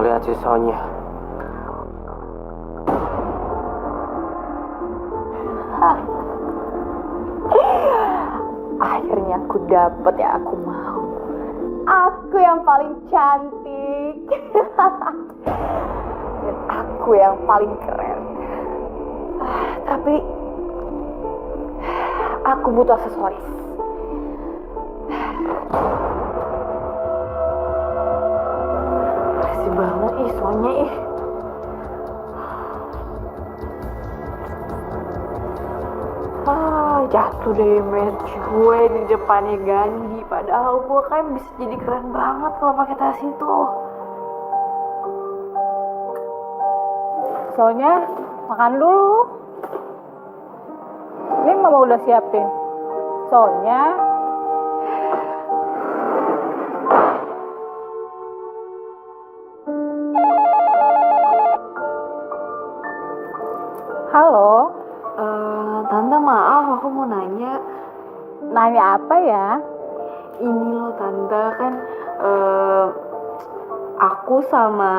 Lihat si Sonya. Akhirnya aku dapet yang aku mau. Aku yang paling cantik. Dan aku yang paling keren. Tapi aku butuh aksesoris. Kasih banget ih Sonya ih. Jatuh deh match gue di depannya Gandhi. Padahal gue kan bisa jadi keren banget kalau pakai tas itu. Soalnya makan dulu. Ini mama udah siapin. Soalnya halo. Tante maaf, aku mau nanya. Nanya apa ya? Ini loh tante, kan aku sama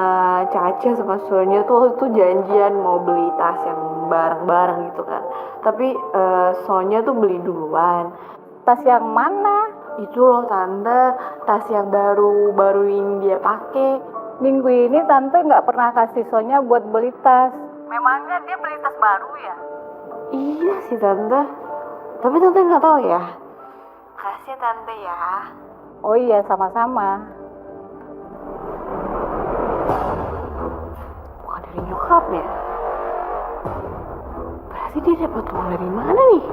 Caca sama Sonya tuh waktu itu janjian mau beli tas yang bareng-bareng gitu kan. Tapi Sonya tuh beli duluan. Tas yang mana? Itu loh tante, tas yang baru ini dia pakai. Minggu ini tante nggak pernah kasih Sonya buat beli tas. Memangnya dia beli tas baru ya? Iya sih tante. Tapi tante nggak tahu ya. Kasih tante ya. Oh iya, sama-sama. Bukan dari nyokapnya. Berarti dia dapat uang dari mana nih?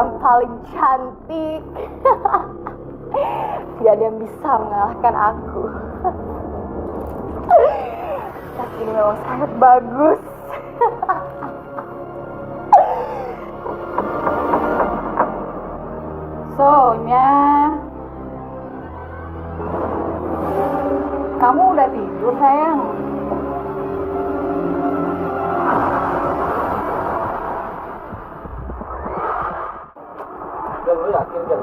yang paling cantik. Tidak ada yang bisa mengalahkan aku. Tas ini memang sangat bagus. Sonya, kamu udah tidur sayang? Dan lu yakin kan?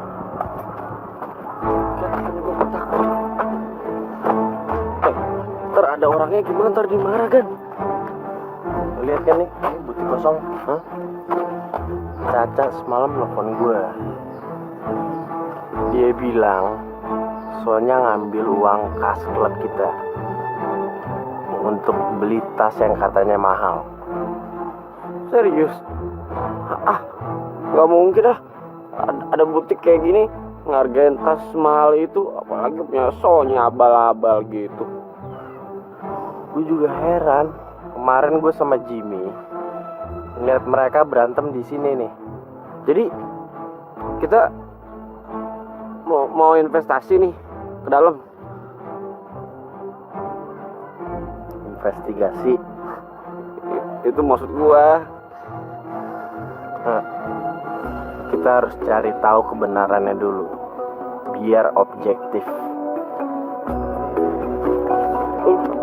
Ntar ada orangnya gimana, ntar dimarah kan? Lu lihat kan nih, ini butik kosong. Hah? Caca semalam nelfon gue. Dia bilang Sonya ngambil uang kas klub kita untuk beli tas yang katanya mahal. Serius? Gak mungkin ah. Ada butik kayak gini ngargain tas mahal itu, apalagi punya Sonya abal-abal gitu. Gue juga heran. Kemarin gue sama Jimmy ngeliat mereka berantem di sini nih. Jadi kita mau investasi nih ke dalam. Investigasi? Itu maksud gua. Kita harus cari tahu kebenarannya dulu, biar objektif.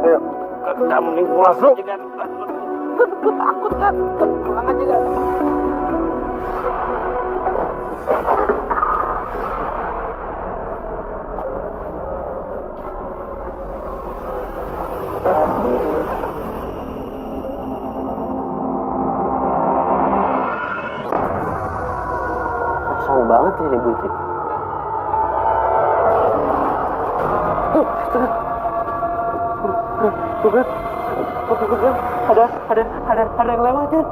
Ayo, kamu nih pulang aja kan? Gue takut kan? Pulang aja kan? Kosong banget ini butik. Tuh kan? Ada yang lewat kan?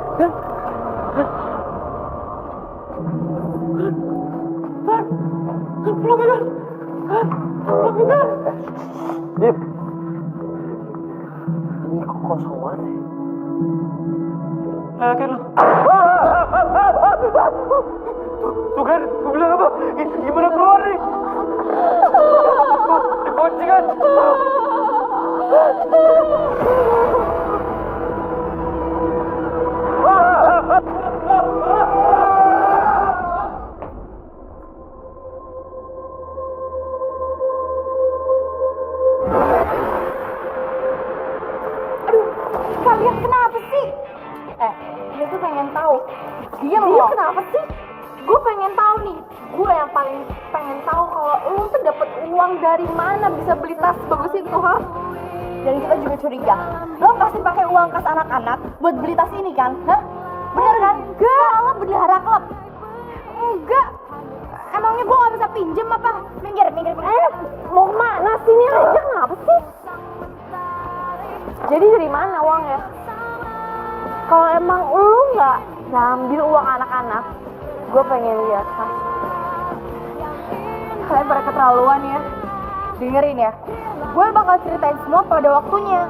Pulang kan? Dip, ini kok kosong banget ya? Yakin lo? Tuh kan, gue bilang apa? Gimana keluar nih? Tuh, dikunci kan? Kalian kenapa sih? Dia tuh pengen tahu. Dia kenapa sih? Gue pengen tahu nih. Gue yang paling pengen tahu kalau lu tuh dapet uang dari mana bisa beli tas bagus itu, ha? Dan kita juga curiga. Lo pasti pakai uang kas anak-anak buat beli tas ini kan? Hah? Bener kan? Enggak. Lo bendahara klub. Enggak. Emangnya gue gak bisa pinjem apa? Minggir. Mau kemana sih nih aja? Kenapa sih? Jadi dari mana uangnya? Kalau emang lu nggak ngambil uang anak-anak, gue pengen lihat tas. Kalian pada keterlaluan ya. Dengerin ya, gue bakal ceritain semua pada waktunya.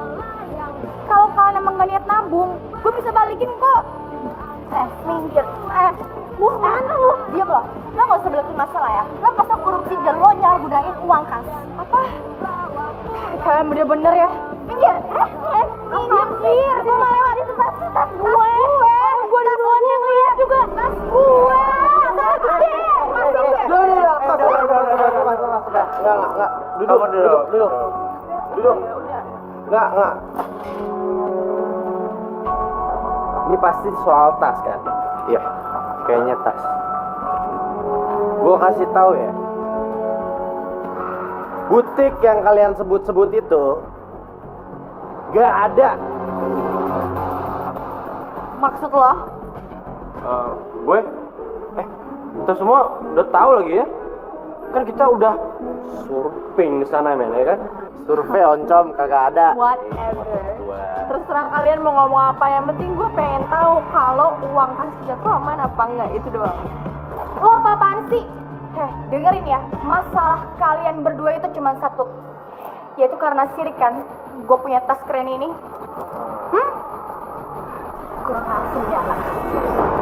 Kalau kalian emang gak niat nabung, gue bisa balikin kok. Minggir. Mau kemana lu? Diam lo. Lo gak usah belakin masalah ya. Lo pasang korupsi dan lo nyalahgunain uang kas. Apa? Kalian bener-bener ya. Minggir. Minggir. Gue mau lewat itu tas gue. Gue duluan yang lihat juga. Tas gue. Tas gede. Enggak. Duduk. Enggak. Ini pasti soal tas kan? Iya, kayaknya tas. Gua kasih tahu ya. Butik yang kalian sebut-sebut itu gak ada. Maksud lo? Gue? Kita semua udah tahu lagi ya. Kan kita udah surfing di sana men, ya kan? Survei oncom kagak ada. Whatever. Terserah kalian mau ngomong apa, yang penting gue pengen tahu kalau uang kas kita tuh aman apa enggak, itu doang. Lo apa-apaan sih? Dengerin ya, masalah kalian berdua itu cuma satu, yaitu karena sirik kan gue punya tas keren ini. Kurang asem ya.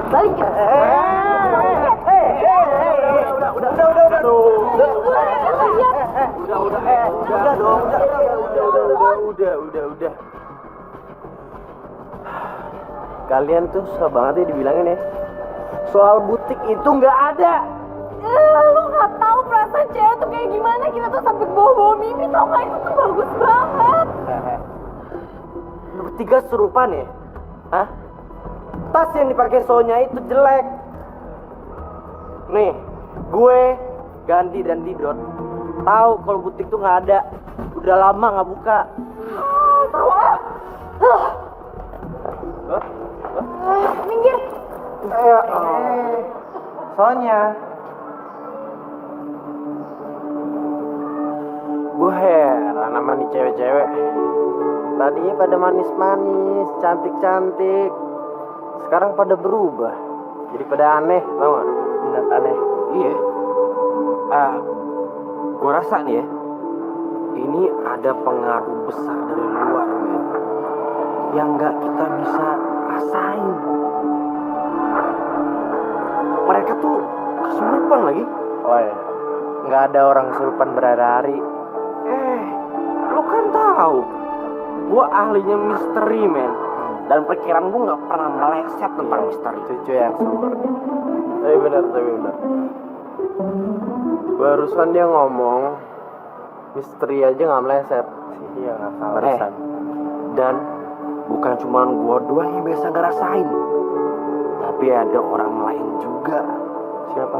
Balik. Udah. Kalian tuh susah banget ya dibilangin ya. Soal butik itu nggak ada. Lu nggak tahu perasaan cewek tuh kayak gimana, kita tuh sampai bawa mimpi, tau nggak? Itu tuh bagus banget. Lu bertiga serupan ya? Hah? Tas yang dipakai Sonya itu jelek. Nih, gue, Gandhi dan Didot tahu kalau butik tuh nggak ada. Udah lama nggak buka. Minggir. Sonya. Gue heran sama nih cewek-cewek. Tadinya pada manis-manis, cantik-cantik. Sekarang pada berubah. Jadi pada aneh, tau gak? Bener aneh. Iya. Gue rasa nih ya, ini ada pengaruh besar dari luar, men, yang gak kita bisa rasain. Mereka tuh kesurupan lagi. Oh ya, nggak ada orang kesurupan berhari-hari. Lu kan tahu, gua ahlinya misteri, men. Dan pikiran gua nggak pernah meleset tentang misteri. Cucu yang sabar. Tapi benar. Barusan dia ngomong, misteri aja nggak meleset. Iya, nggak salah. Barusan. Dan bukan cuma gua doang yang biasa ngerasain, tapi ada orang lain juga. Siapa?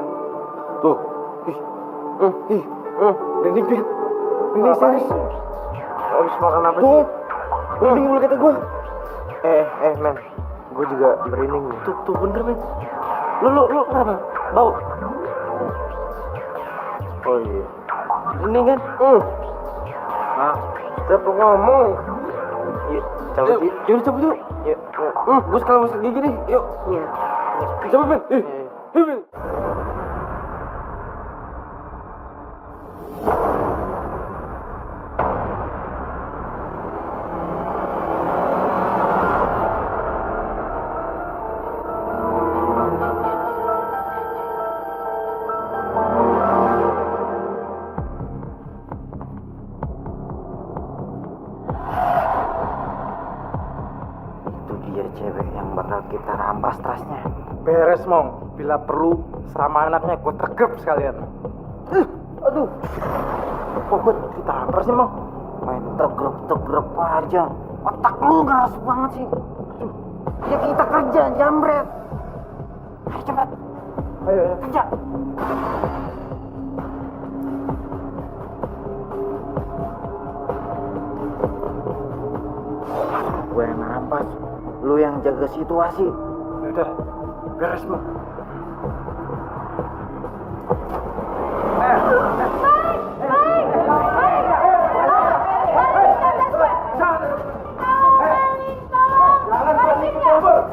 Tuh. Merinding, Ben. Ini serius. Habis makan apa sih? Merinding mulu kata gue. Men. Gue juga merinding. Tuh bener, men. Lu kenapa? Bau. Oh iya. Ini kan? Siapa ngomong? Yuk, cabut yuk. Yuk. Gue sekalian masuk gigi nih. Yuk. Cabut, Ben. Ben. Dia cewek yang bakal kita rampas tasnya. Beres, Mong. Bila perlu sama anaknya gue tegep sekalian. Aduh. Kok kita rampas sih, Mong? Main tegrep aja. Otak lu ngeras banget sih. Aduh. Ya kita kerja, jambret. Ayo cepat. Ayo. Kerja. Gue yang rampas. Lu yang jaga situasi. Udah, beres, Mong.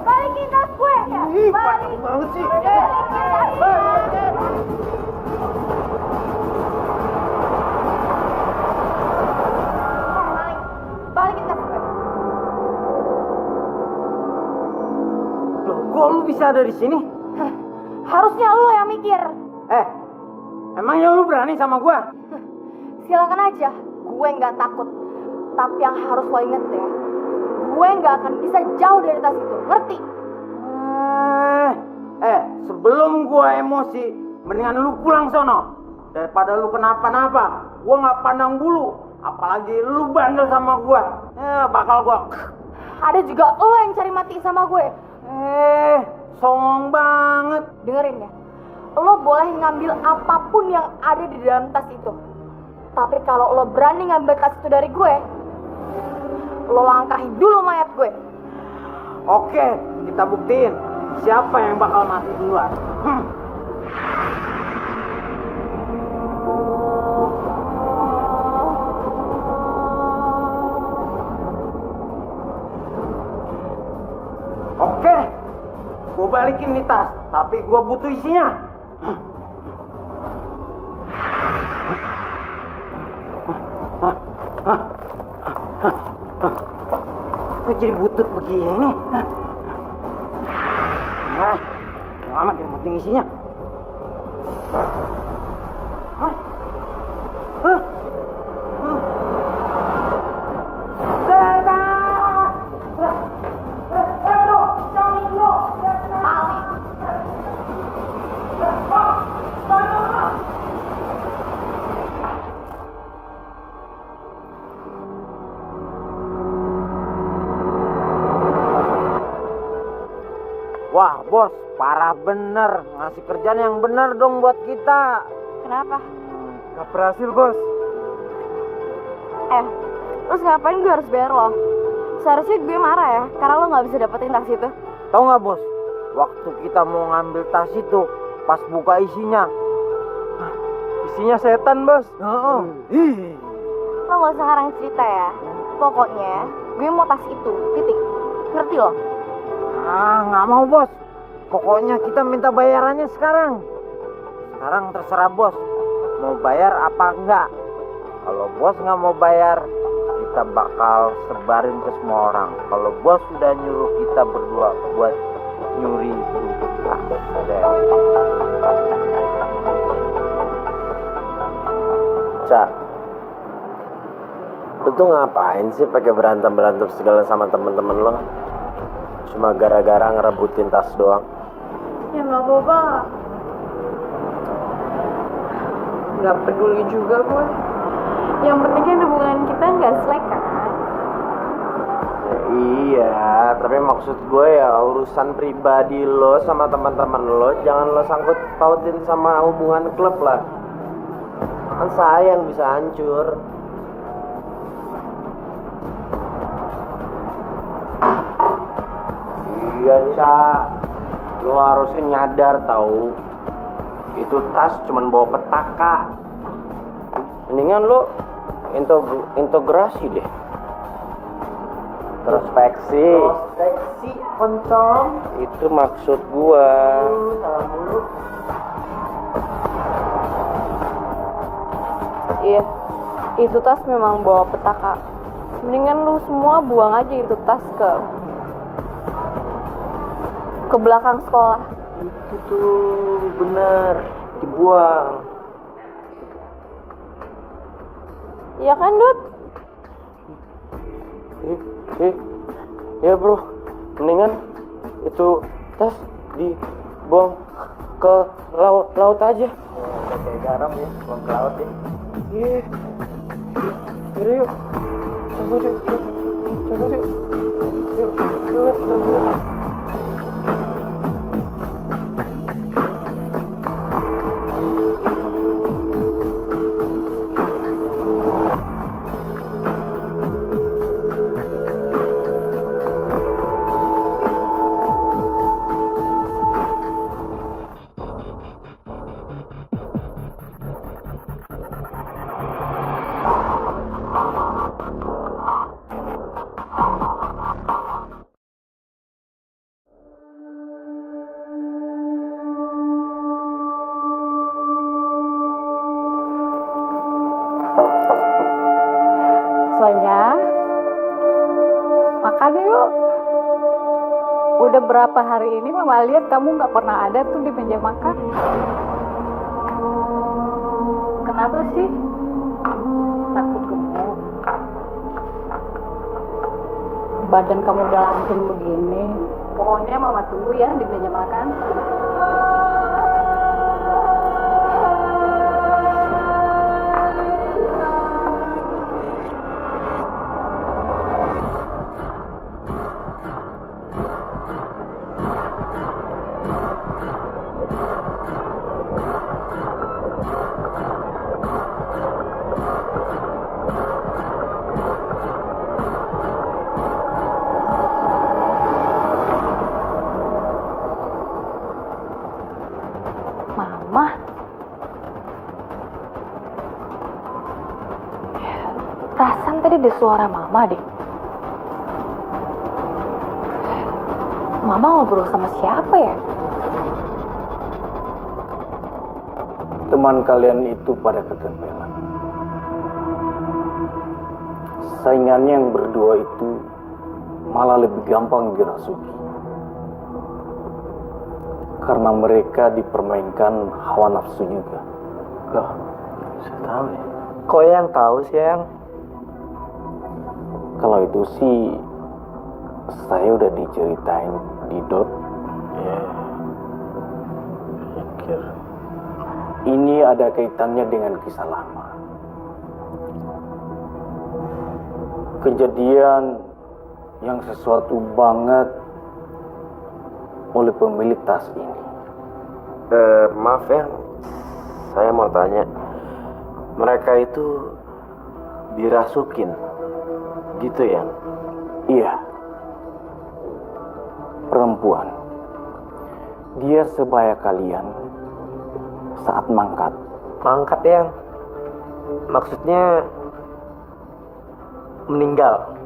Balikin tas gue. Ih, banyak banget sih. Balikin tas gue. Kok lu bisa ada di sini? Harusnya lo yang mikir. Emangnya lu berani sama gua? Silakan aja, gue nggak takut. Tapi yang harus lo inget ya, gue nggak akan bisa jauh dari tas itu, ngerti? Sebelum gua emosi, mendingan lu pulang sono. Daripada lu kenapa-napa, gua nggak pandang bulu. Apalagi lu bandel sama gua. Bakal gua. Ada juga lo yang cari mati sama gue. Songong banget. Dengerin ya, lo boleh ngambil apapun yang ada di dalam tas itu. Tapi kalau lo berani ngambil tas itu dari gue, lo langkahi dulu mayat gue. Oke, kita buktiin siapa yang bakal mati duluan. Oke, gue balikin nih tas, tapi gue butuh isinya. Kok jadi butut begini? Amat yang penting isinya. Wah bos, parah bener. Ngasih kerjaan yang bener dong buat kita. Kenapa? Gak berhasil bos. Terus ngapain gue harus bayar lo? Seharusnya gue marah ya, karena lo gak bisa dapetin tas itu. Tahu nggak bos? Waktu kita mau ngambil tas itu, pas buka isinya. Isinya setan bos. Lo gak usah ngarang cerita ya. Pokoknya gue mau tas itu, titik. Ngerti lo? Nggak mau bos. Pokoknya kita minta bayarannya sekarang. Sekarang terserah bos. Mau bayar apa enggak? Kalau bos nggak mau bayar, kita bakal sebarin ke semua orang. Kalau bos sudah nyuruh kita berdua buat nyuri itu tas. Cak, lu tuh ngapain sih pakai berantem segala sama temen-temen lo? Cuma gara-gara ngerebutin tas doang. Ya nggak apa-apa. Nggak peduli juga gue. Yang penting kan hubungan kita nggak slack kan? Iya, tapi maksud gue ya urusan pribadi lo sama teman-teman lo jangan lo sangkut pautin sama hubungan klub lah. Kan sayang bisa hancur. Iya, Cak. Lo harusnya nyadar tahu. Itu tas cuman bawa petaka. Mendingan lo integrasi deh. Introspeksi. Koncom. Itu maksud gua. Iya, itu tas memang bawa petaka. Mendingan lu semua buang aja itu tas ke belakang sekolah. Itu tuh bener, dibuang. Iya kan, Dut? Ya bro, mendingan itu tas dibuang ke laut aja. Kayak garam ya, buang ke laut ya. Iya. Yaudah yuk. Cabut yuk. Yuk. Soalnya makan yuk. Udah berapa hari ini Mama lihat kamu nggak pernah ada tuh di meja makan. Kenapa sih? Takut gemuk? Badan kamu udah langsing begini. Pokoknya Mama tunggu ya di meja makan. Mama, perasaan tadi ada suara Mama deh. Mama ngobrol sama siapa ya? Teman kalian itu pada ketempelan. Saingannya yang berdua itu malah lebih gampang dirasuki. Karena mereka dipermainkan hawa nafsu juga. Loh, saya tahu ya. Kok yang tahu sih yang? Kalau itu sih saya udah diceritain di Dot. Ya, pikir. Ini ada kaitannya dengan kisah lama. Kejadian yang sesuatu banget oleh pemilik tas ini. Maaf ya, saya mau tanya, mereka itu dirasukin, gitu ya? Iya, perempuan. Dia sebaya kalian saat mangkat. Mangkat ya? Maksudnya meninggal.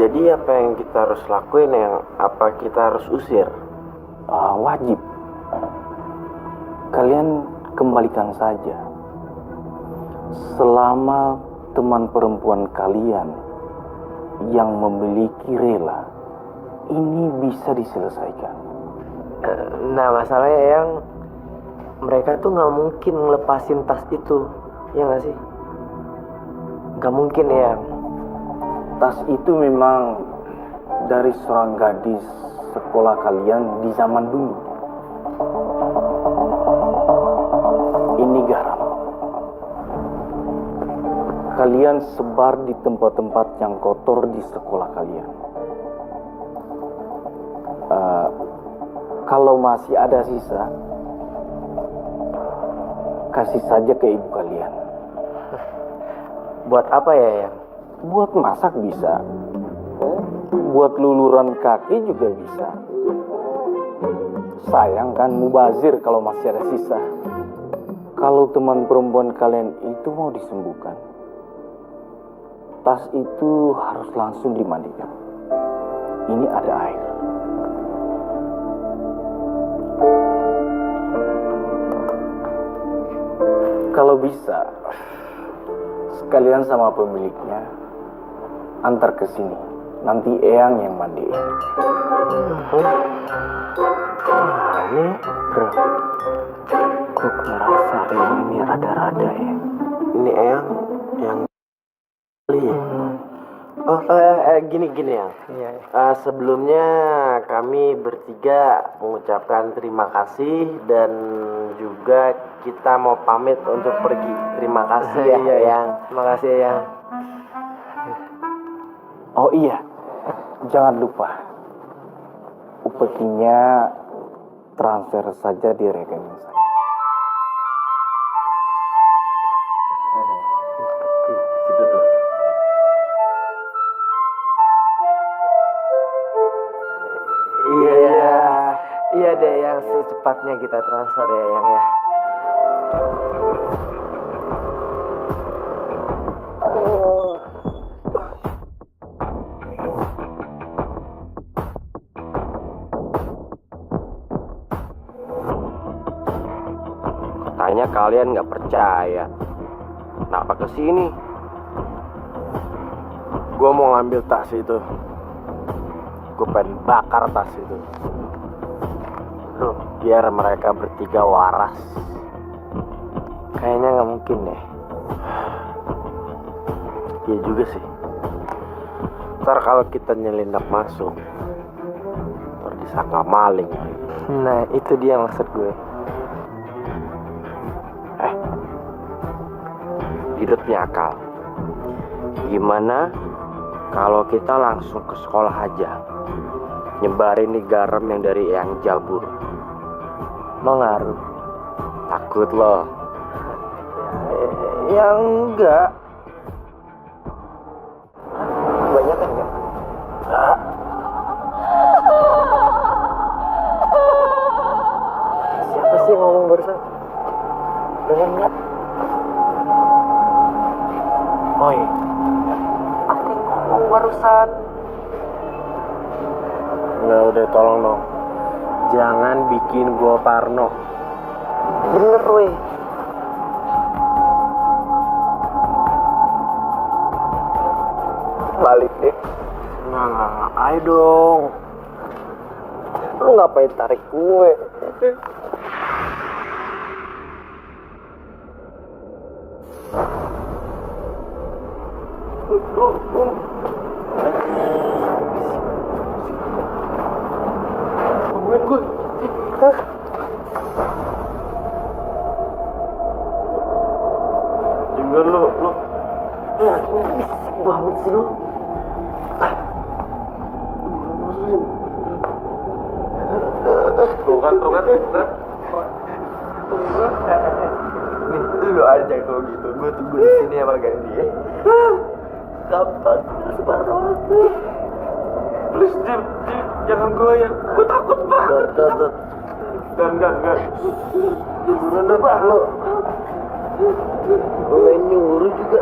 Jadi apa yang kita harus lakuin, yang apa kita harus usir? Wajib. Kalian kembalikan saja. Selama teman perempuan kalian yang memiliki rela, ini bisa diselesaikan. Nah masalahnya yang mereka tuh nggak mungkin ngelepasin tas itu, ya nggak sih? Nggak mungkin ya. Tas itu memang dari seorang gadis sekolah kalian di zaman dulu. Ini garam. Kalian sebar di tempat-tempat yang kotor di sekolah kalian. Kalau masih ada sisa, kasih saja ke ibu kalian. Buat apa ya, Yang? Buat masak bisa. Buat luluran kaki juga bisa. Sayang kan mubazir kalau masih ada sisa. Kalau teman perempuan kalian itu mau disembuhkan, tas itu harus langsung dimandikan. Ini ada air. Kalau bisa, sekalian sama pemiliknya antar ke sini. Nanti Eyang yang mandiin. Ini, bro. Gue ngerasa Eyang ini rada-rada ya. Ini Eyang yang gini ya. Sebelumnya kami bertiga mengucapkan terima kasih dan juga kita mau pamit untuk pergi. Terima kasih ya, Yang. Terima kasih ya. Oh iya, jangan lupa upetinya transfer saja di rekening saya. Situ tuh. Iya deh, yang secepatnya kita transfer ya, Yang ya. Katanya kalian nggak percaya. Kenapa kesini? Gue mau ngambil tas itu. Gue pengen bakar tas itu. Biar mereka bertiga waras. Kayaknya nggak mungkin deh. Iya juga sih. Ntar kalau kita nyelinap masuk, ntar disangka maling. Nah itu dia maksud gue. Hidup punya akal. Gimana kalau kita langsung ke sekolah aja, nyebarin nih garam yang dari Eyang Jabur? Mengaruh. Takut loh. Ya enggak. Banyak kan enggak? Siapa sih yang ngomong barusan? Dengar enggak? Oi, apa yang ngomong barusan? Nggak, udah tolong dong. Jangan bikin gua parno. Bener, weh. Balik deh. Nah, ayo dong. Lu ngapain tarik gue? Tungguin gue. Jangan lu. Bisik banget sih lu. Tuh kan. Nih, lu aja kalau gitu. Gue tunggu di sini sama Gandhi ya. Kapan? Separuh. Please, Jim, jangan goyang. Gue takut banget. Enggak. Udah, lu. Gue nyuruh juga.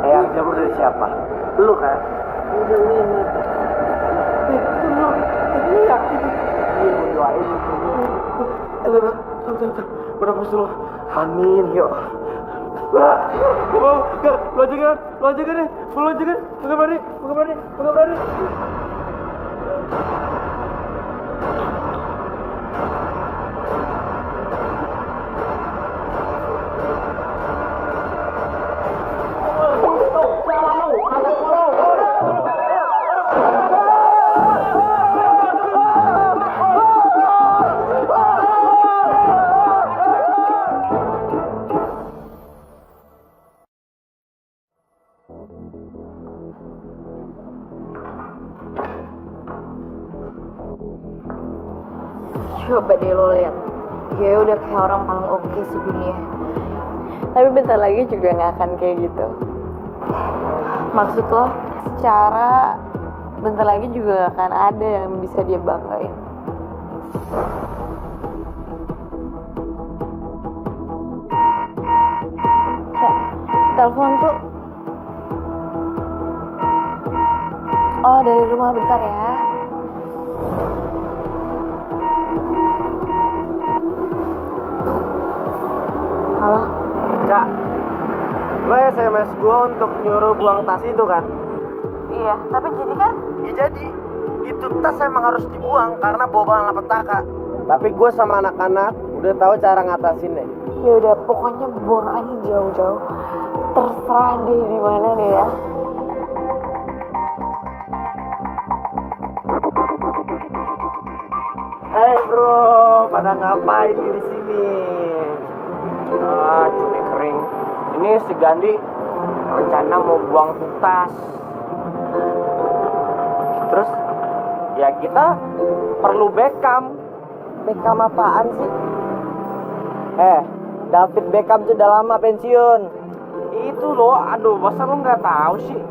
Yang jawab dari siapa? Lu kan? Udah ini. Yakin. Iya, doain. Tuh. Bernafas dulu. Amin, yuk. Lo aja kan deh. Lo aja kan. Bukan berani. Coba deh lo lihat, dia udah kayak orang paling oke sedunia. Tapi bentar lagi juga nggak akan kayak gitu. Maksud lo? Secara bentar lagi juga akan ada yang bisa dia banggain. Telepon tuh. Oh, dari rumah, bentar ya. Halo? Kak, lo SMS gue untuk nyuruh buang tas itu kan? Iya, tapi jadi kan? Ya jadi, itu tas emang harus dibuang karena bawa bahan petaka. Tapi gue sama anak-anak udah tahu cara ngatasinnya. Ya udah, pokoknya buang aja jauh-jauh. Terserah deh di mana deh ya. Hai bro, pada ngapain di sini? Cumi kering. Ini si Gandhi rencana mau buang tas. Terus ya kita perlu Beckham. Beckham apaan sih? David Beckham tuh udah lama pensiun. Itu loh, aduh masa lu nggak tahu sih?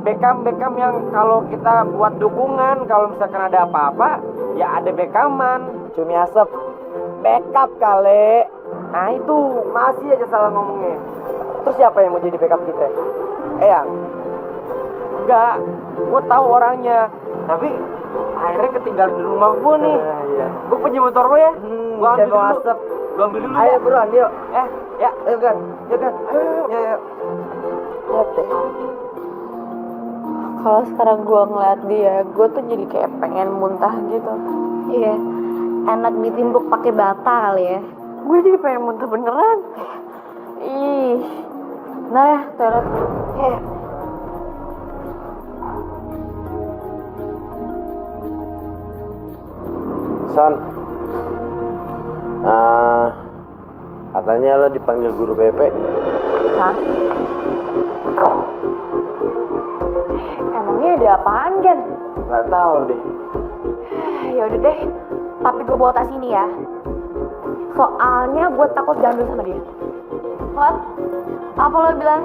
Beckham yang kalau kita buat dukungan, kalau misalkan ada apa-apa, ya ada Beckhaman. Cumi asap. Backup kali. Nah itu, masih aja salah ngomongnya. Terus siapa yang mau jadi backup kita? Eyang? Enggak, gue tahu orangnya. Tapi akhirnya ketinggalan di rumah gue nih. Gue punya motor lo ya. Gue ambil dulu. Ayo bro, ambil. Ya. Ayo kan. Ayo. Lihat deh. Kalau sekarang gue ngeliat dia, gue tuh jadi kayak pengen muntah gitu. Iya, enak ditimbuk pakai bata kali ya. Gue jadi pengen muntah beneran. Ih, nah ya toilet. Son, katanya lo dipanggil guru BP. Hah? Emangnya ada apaan, Gen? Gak tahu deh. Ya udah deh, tapi gue bawa tas ini ya. Soalnya gue takut diambil sama dia. What? Apa lo bilang?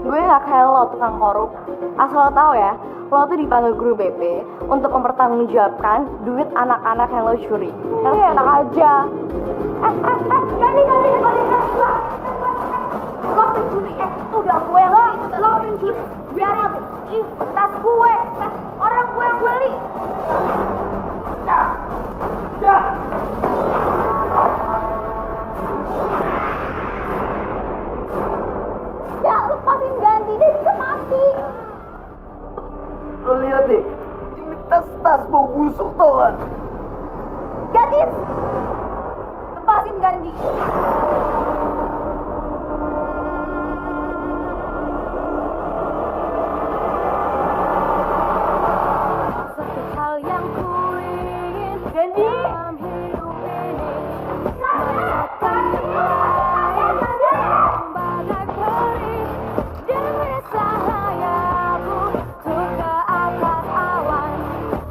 Gue gak kayak lo tukang korup. Asal lo tau ya, lo tuh dipanggil guru BP untuk mempertanggungjawabkan duit anak-anak yang lo curi. Tapi enak aja. Ganti. Lo pencuri, itu udah gue lo pencuri. Biarin, tas gue, orang gue yang beli. Ya, lepasin Ganti, dia bisa mati. Lo lihat deh, ini tas bau busuk tau kan? Ganti, lepasin Ganti.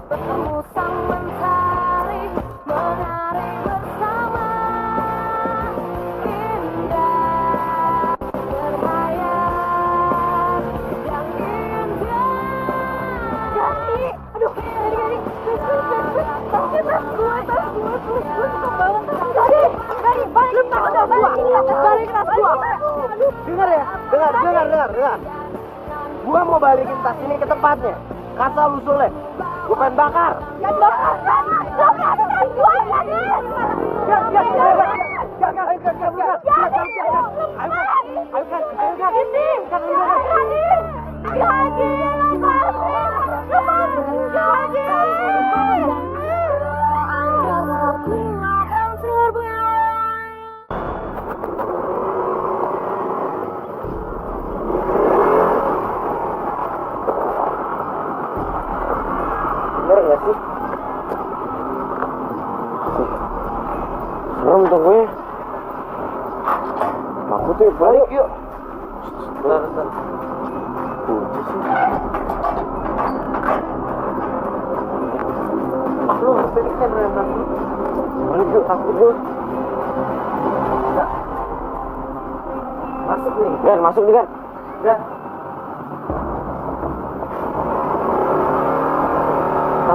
Bertemu sang mentari. Dengar ya, dengar. Gua mau balikin tas ini ke tempatnya. Kata usulnya, gua pengen bakar. Ya bakar. Gua Bener gak sih? Serem tuh gue. Aku tuh balik yuk. Bentar. Kunci sih. Lu balik kan Rena. Balik yuk, takut gue. Masuk nih. Gan, masuk nih Gan. Gan.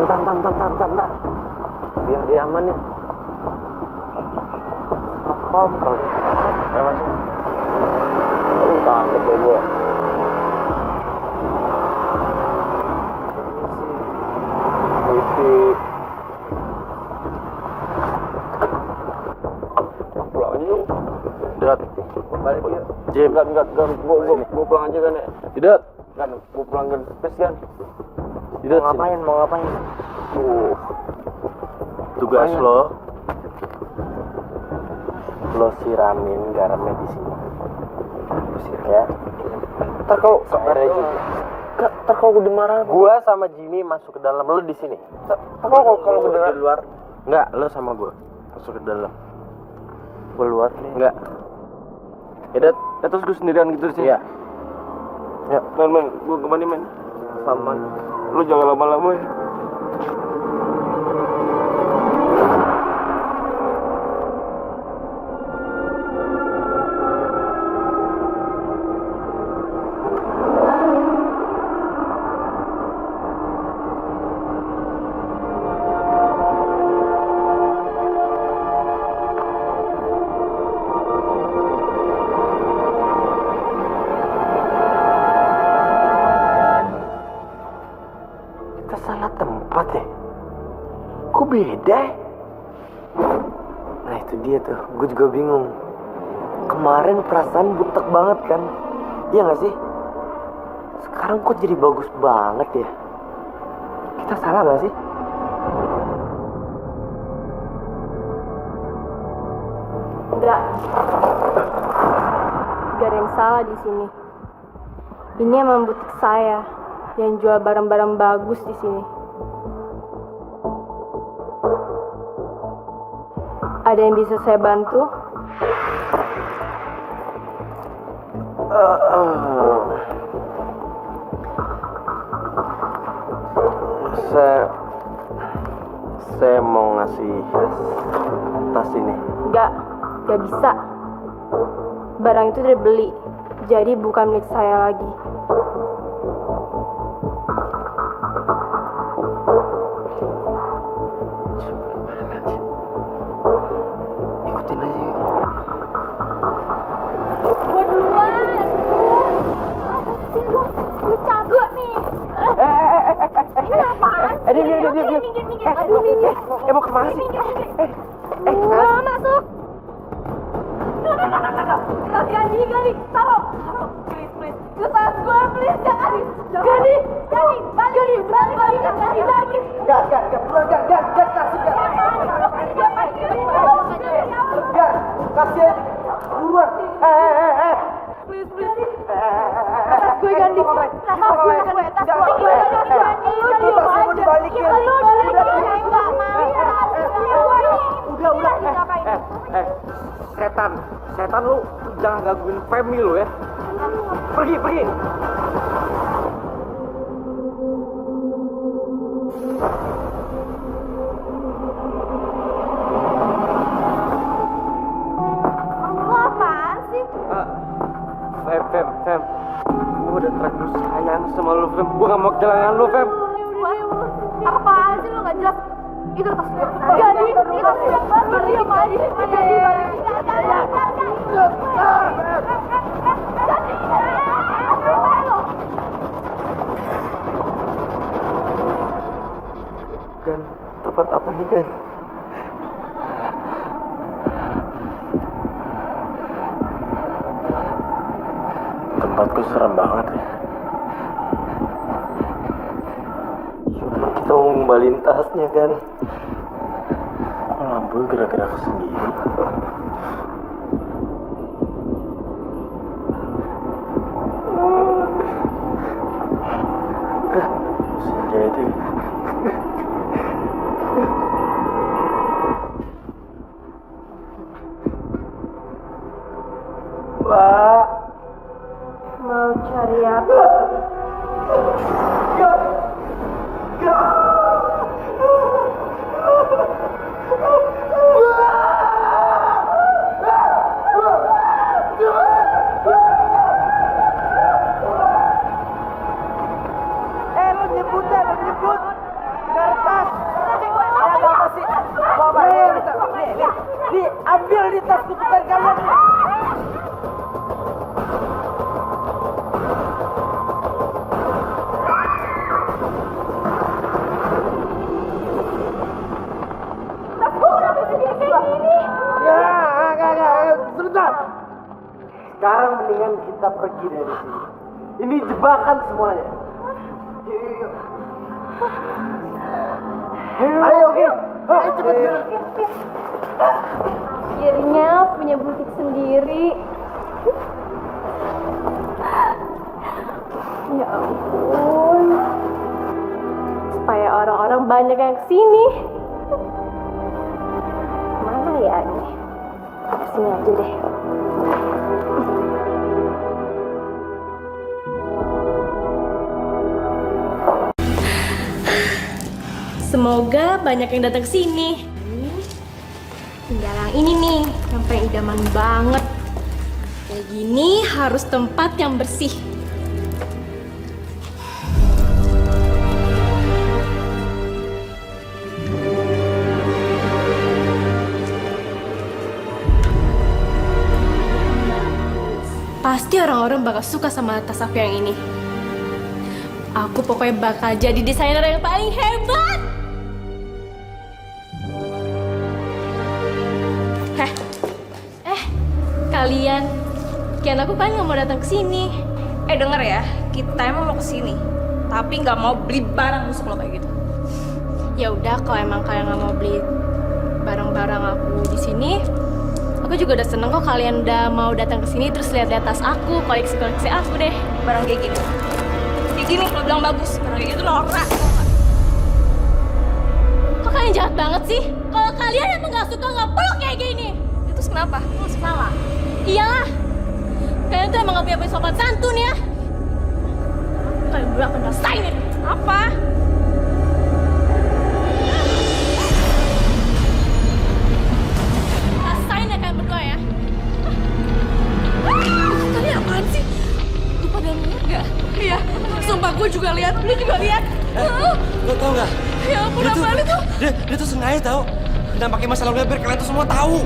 Tan. Biar dia aman nih. Apa kali? Ayo masuk. Aduh, takut deh gue. Pulang aja yuk. Dekat. Balik yuk. Jim. Enggak. Gue pulang aja kan ya. Tidak. Kan, gue pulang kan. Please kan. Tidak. Mau ngapain? Tugas lo siramin garamnya di sini. Ya. Ntar kalau gue marah, gua sama Jimmy masuk ke dalam, lo di sini. Kalau gue di luar, enggak, lo sama gua masuk ke dalam. Gue luar nih. Enggak. Ya terus gue sendirian gitu sih. Iya. Ya, men, gue kemana men? Saman. Lo jangan lama-lama ya. Salah tempat ya? Kok beda ya? Nah itu dia tuh, gue juga bingung. Kemarin perasaan butek banget kan? Iya gak sih? Sekarang kok jadi bagus banget ya? Kita salah gak sih? Enggak. Gak ada yang salah di sini. Ini emang butik saya yang jual barang-barang bagus di sini. Ada yang bisa saya bantu? Saya mau ngasih tas ini. Gak bisa. Barang itu udah beli, jadi bukan milik saya lagi. Ikutin aja yuk. Gue duluan. Lu cabut nih. Ini apaan sih? Dia. Aduh, minggir. Mau kemana sih? Masuk. Gani, taruh. Please. Itu tas gue, please, jangan. Gani, berani balikan Gani lagi. Gak, kasih aja. Buruan. Please. Tas gue Gani. Tas gue. Itu tas gue dibalikin. Udah. Setan lu jangan gangguin Femi lu ya. Pergi. Lu apaan sih? Fem. Gua udah terlalu sayang sama lu, Fem. Gua gak mau kehilangan lu, Fem. Apaan sih lu gak jelas? Itu tas gue. Gani, itu tas gue. Balik. kan. Tempatku serem banget ya. Cuma kita mau ngembaliin tasnya kan. Kok lampu gerak-gerak sendiri? Jadi Pak, Mau cari apa? lu nyebut. Dari tas. Apa sih? Bawa nih, ambil di tas cepetan kalian. Sebentar. Sekarang mendingan kita pergi dari sini. Ini jebakan semuanya. Yuk. Ayo, oke. Ayo cepet. Akhirnya punya butik sendiri. Ya ampun. Supaya orang-orang banyak yang kesini. Mana ya ini? Sini aja deh. Semoga banyak yang datang ke sini. Tinggal yang ini nih, yang paling idaman banget. Kayak gini harus tempat yang bersih. Pasti orang-orang bakal suka sama tas aku yang ini. Aku pokoknya bakal jadi desainer yang paling hebat. Kalian aku kan nggak mau datang ke sini. Denger ya, kita emang mau kesini, tapi nggak mau beli barang busuk lo kayak gitu. Ya udah, kalau emang kalian nggak mau beli barang-barang aku di sini, aku juga udah seneng kok kalian udah mau datang ke sini terus lihat tas aku, koleksi aku deh. Barang kayak gini, lo bilang bagus, barang kayak gitu norak. Kok kalian jahat banget sih? Kalau kalian emang nggak suka nggak perlu kayak gini. Itu kenapa? Lo salah. Iyalah, kalian tuh emang gak punya sopan santun ya. Kalian berdua akan rasain ini. Apa? Rasain ya kalian berdua ya. Kalian apaan sih? Lu pada lihat gak? Iya, sumpah gue juga lihat. Lu juga lihat. Lo tau gak? Ya ampun, apaan itu? Dia tuh sengaja tau. Dan pakai masalah biar kalian tuh semua tahu.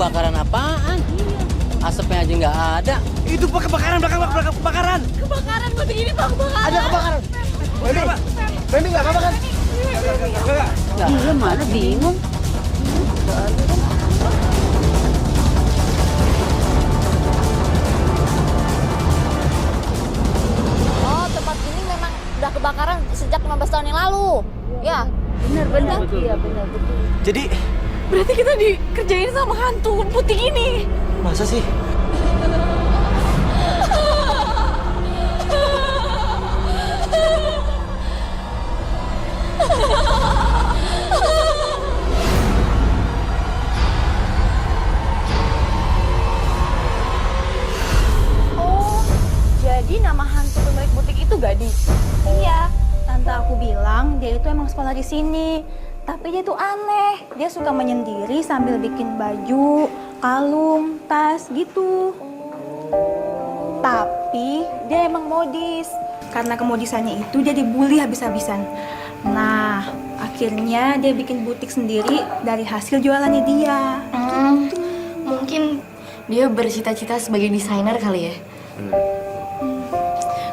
Kebakaran apaan? Asapnya aja nggak ada. Itu pak kebakaran, belakang kebakaran. Kebakaran, gue begini pak, kebakaran. Ada kebakaran. Baby nggak apa-apa kan? Enggak. Iya mana bingung. Oh, tempat ini memang udah kebakaran sejak 15 tahun yang lalu. Ya. Benar. Iya benar. Jadi Berarti kita dikerjain sama hantu putih ini. masa sih? Oh, jadi nama hantu pemilik butik itu Gadis. Iya, Tante aku bilang dia itu emang sekolah di sini. Tapi dia tuh aneh. Dia suka menyendiri sambil bikin baju, kalung, tas gitu. Tapi dia emang modis. Karena kemodisannya itu dia dibully habis-habisan. Nah, akhirnya dia bikin butik sendiri dari hasil jualannya dia. Mungkin dia bercita-cita sebagai desainer kali ya.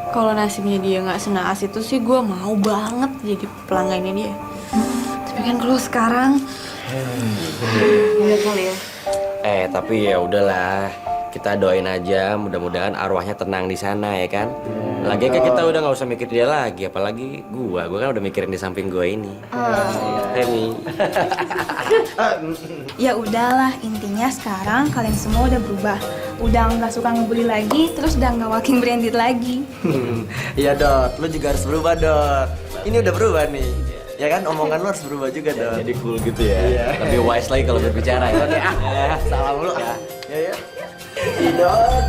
Kalau nasibnya dia nggak senaas itu sih gue mau banget jadi pelanggannya dia. Tapi kan kalau sekarang Iya kali ya. Tapi ya udahlah, kita doain aja, mudah-mudahan arwahnya tenang di sana ya kan. Lagi kan kita udah nggak usah mikir dia lagi, apalagi gua kan udah mikirin di samping gua ini. Hemi. Ya udahlah, intinya sekarang kalian semua udah berubah. Udah nggak suka ngebully lagi, terus udah nggak walking branded lagi. Iya Dot, lu juga harus berubah Dot. Ini udah berubah nih. Ya kan, omongan lu harus berubah juga Dot. Jadi cool gitu ya. Lebih wise lagi kalau berbicara ya. Salam lu. Ya. Dot.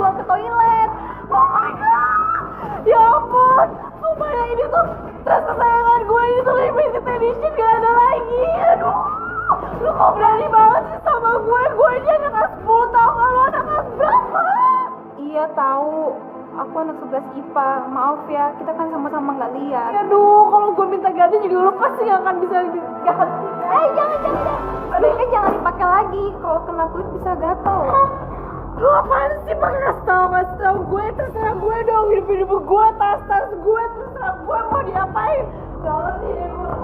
buang ke toilet. Oh my god, ya ampun, supaya ini tuh tas kesayangan gue ini tuh limited edition gak ada lagi. Aduh, lu kok berani banget sih sama gue ini anak kelas 10, tau gak lu anak kelas berapa? Iya tahu, aku anak 11 IPA. Maaf ya, kita kan sama-sama nggak lihat. Aduh, kalau gue minta ganti juga lu pasti gak akan bisa ganti. Jangan. Sebaiknya jangan dipakai lagi, kalau kena kulit bisa gatal. Lu apaan sih pakai kasih tau gue, terserah gue dong, hidup gue, tas gue, terserah gue mau diapain. Gawat sih gue.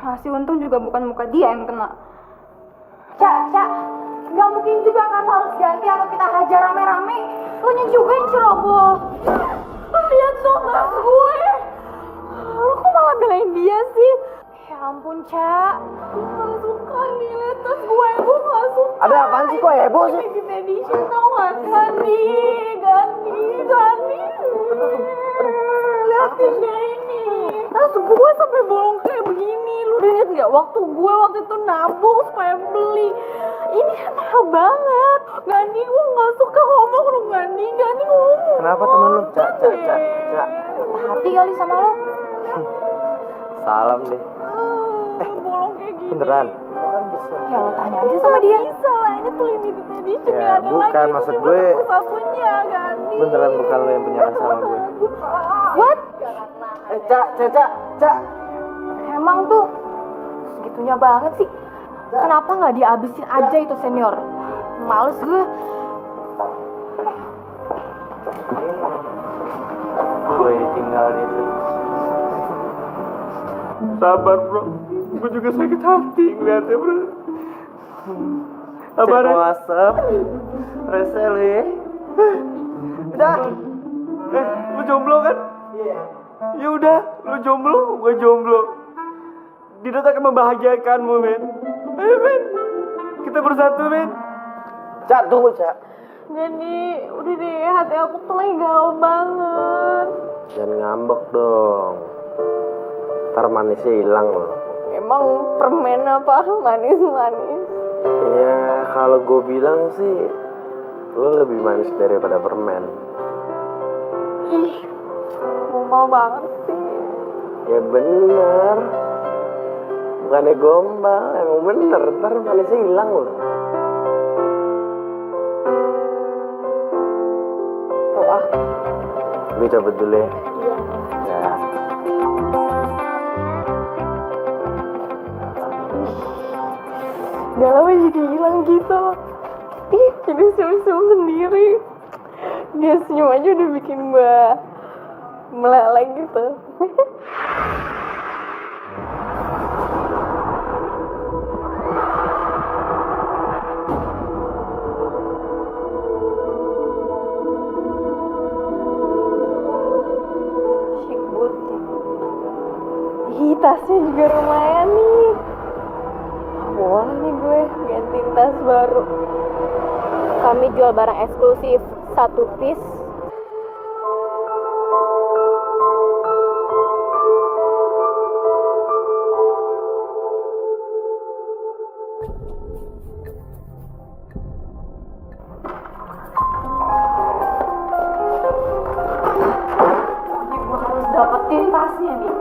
Masih untung juga bukan muka dia yang kena. Cak, gak mungkin juga kan harus ganti atau kita hajar rame-rame. Lu nya juga yang ceroboh. Lihat dong tas gue. Lu kok malah belain dia sih? Ya ampun, Cak. Gue gak suka nih, lihat tas gue gak suka. Ada apaan sih, kok heboh sih? Limited edition tau gak? Ganti. Liatin deh ini. Tas gue sampai bolong kayak begini. Lu udah liat gak? Waktu itu nabung supaya beli. Ini mahal banget. Gandhi, gue gak suka ngomong lu Gandhi ngomong. Kenapa temen lu? Cak. Hati kali sama lo. Salam deh. Bolong kayak gini. Beneran? Ya lo tanya aja sama dia. Bisa lah, ini tuh limited edition. Ya, gak ada bukan, lagi. maksud Itu gue. cuma satu-satunya, Gandhi. Beneran bukan lo yang punya rasa sama gue. What? Cak. Emang tuh segitunya banget sih. Kenapa nggak dihabisin aja itu senior? Males gue. Gue ditinggal itu. Sabar bro, gue juga sakit hati ngeliatnya bro. Apa Cek WhatsApp. Rese lu ya. Udah. Lu jomblo kan? Iya. Ya udah, lu jomblo, gue jomblo. Didot akan membahagiakanmu, men. Ayo, men. Kita bersatu, men. Cak, tunggu, Cak. Jadi udah deh, hati aku tuh lagi galau banget. Jangan ngambek dong. Ntar manisnya hilang loh. Emang permen apa manis-manis? Ya, kalau gue bilang sih, lo lebih manis daripada permen. Ih, mau banget sih. Ya bener. Bukannya gombal, emang bener. Ntar manisnya hilang loh. Gue cabut dulu ya. Ya. Galau jadi hilang gitu. Ih, jadi senyum sendiri. Dia senyum aja udah bikin gue meleleh gitu. Chic boutique. Ih, tasnya juga lumayan nih. boleh nih gue gantiin tas baru. Kami jual barang eksklusif, 1 piece. Dapetin tasnya nih.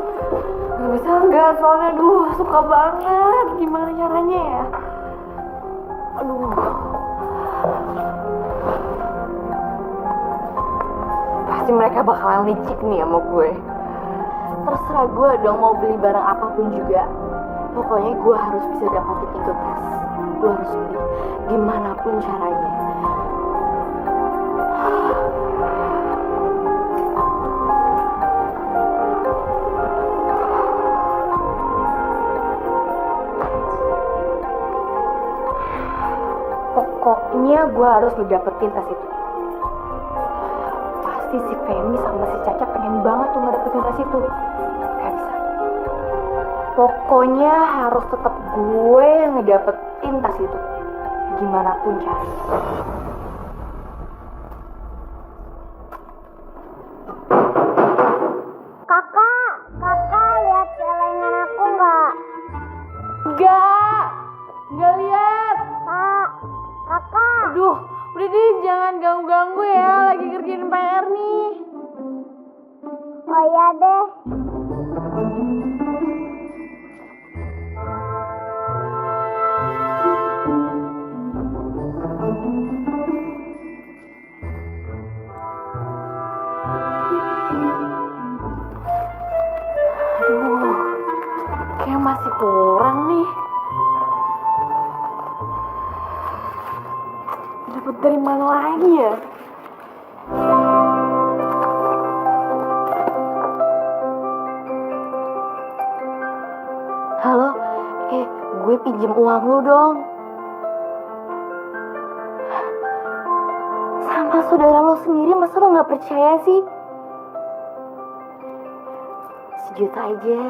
Gak bisa enggak, soalnya suka banget. Gimana caranya ya? Aduh. Pasti mereka bakalan licik nih sama gue. Terserah gue dong mau beli barang apapun juga. Pokoknya gue harus bisa dapatin itu tas. Gue harus beli gimana pun caranya. Pokoknya gue harus dapetin tas itu. Pasti si Femi sama si Caca pengen banget tuh ngedapetin tas itu. Gak bisa. Pokoknya harus tetap gue yang ngedapetin tas itu. Gimana pun caranya. Kakak lihat celengan aku nggak? Nggak lihat. Kakak. Aduh, udah deh jangan ganggu-ganggu ya, lagi kerjain PR nih. Oh iya deh. Aduh, kayak masih kurang nih. Dapat dari mana lagi ya? Halo, gue pinjem uang lu dong. Sama saudara lo sendiri, masa lo gak percaya sih? 1 juta aja.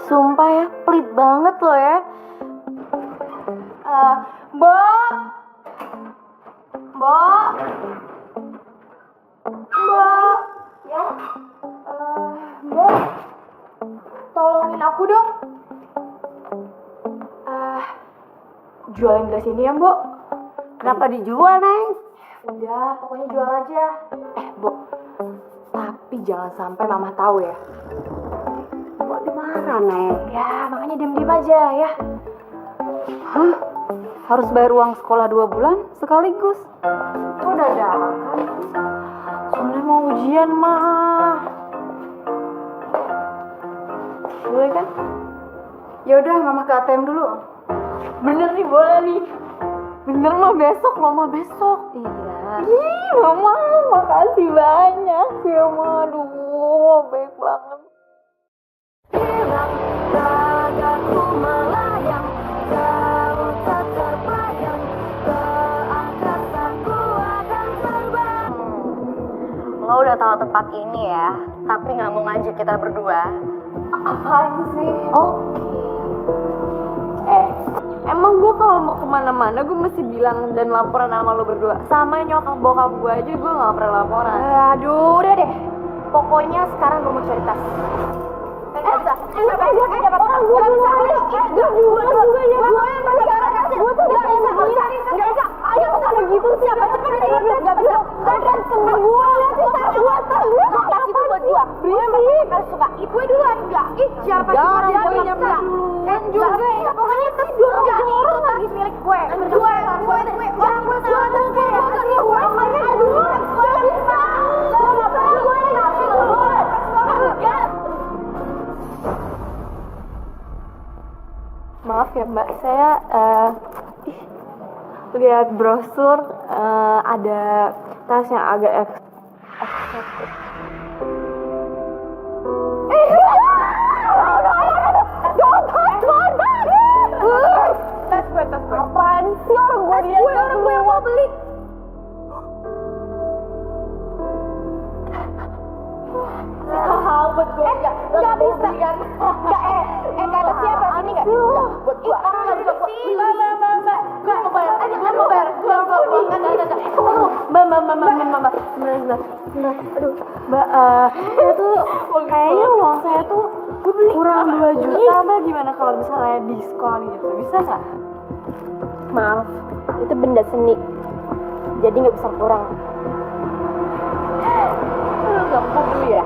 Sumpah ya, pelit banget lo ya. Mbak. Ya. Mbak. Tolongin aku dong. Jualin ke sini ya, Mbok. Kenapa dijual, Neng? Udah, pokoknya jual aja. Mbok. Tapi jangan sampai Mama tahu ya. Mbok di mana, Neng? Ya, makanya diem-diem aja ya. Hah? Harus bayar uang sekolah 2 bulan sekaligus? Kok dadakan? Soalnya mau ujian, mah. Boleh kan? Yaudah, Mama ke ATM dulu. Bener nih, boleh nih. Bener mah besok, Mama besok. Iya. Ih, Mama, makasih banyak ya, Ma. Aduh, baik banget. Lo udah tahu tempat ini ya, tapi nggak mau ngajak kita berdua. Apaan sih? Oh, Emang gue kalau mau kemana-mana gue mesti bilang dan laporan sama lo berdua. Sama nyokap bokap gue aja gue gak pernah laporan. aduh, udah deh. Pokoknya sekarang gue mau cari tas. Maaf ya Mbak, saya lihat brosur ada tas yang agak eksotis. Tas gue. Apaan sih, orang gue yang mau beli. Mahal buat gue. Nggak bisa. Nggak kata siapa sini nggak? Buat gue. Nggak bisa buat Mbak. Gue mau bayar. Gue mau bayar. Gue mau bayar. Nggak. Mbak. Sebentar. Aduh, Mbak. Saya tuh kayaknya uang saya tuh kurang 2 juta. Mbak gimana kalau misalnya diskon gitu? Bisa nggak? Maaf, itu benda seni. Jadi nggak bisa kurang. Gampang dulu ya.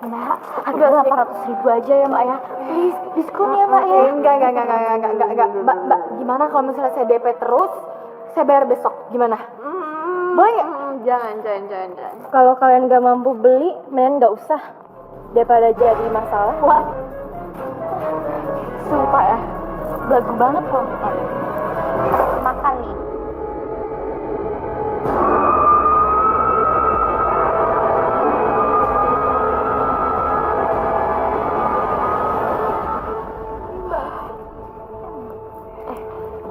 Mbak, agak 800.000 aja ya Mbak ya. Please, diskon ya Mbak ya. Enggak. Mbak, gimana kalau misalnya saya DP terus, saya bayar besok, gimana? Boleh nggak? Jangan. Kalau kalian nggak mampu beli, mending nggak usah. Daripada jadi masalah. Wah. Sumpah ya, belagu banget kalau makan nih.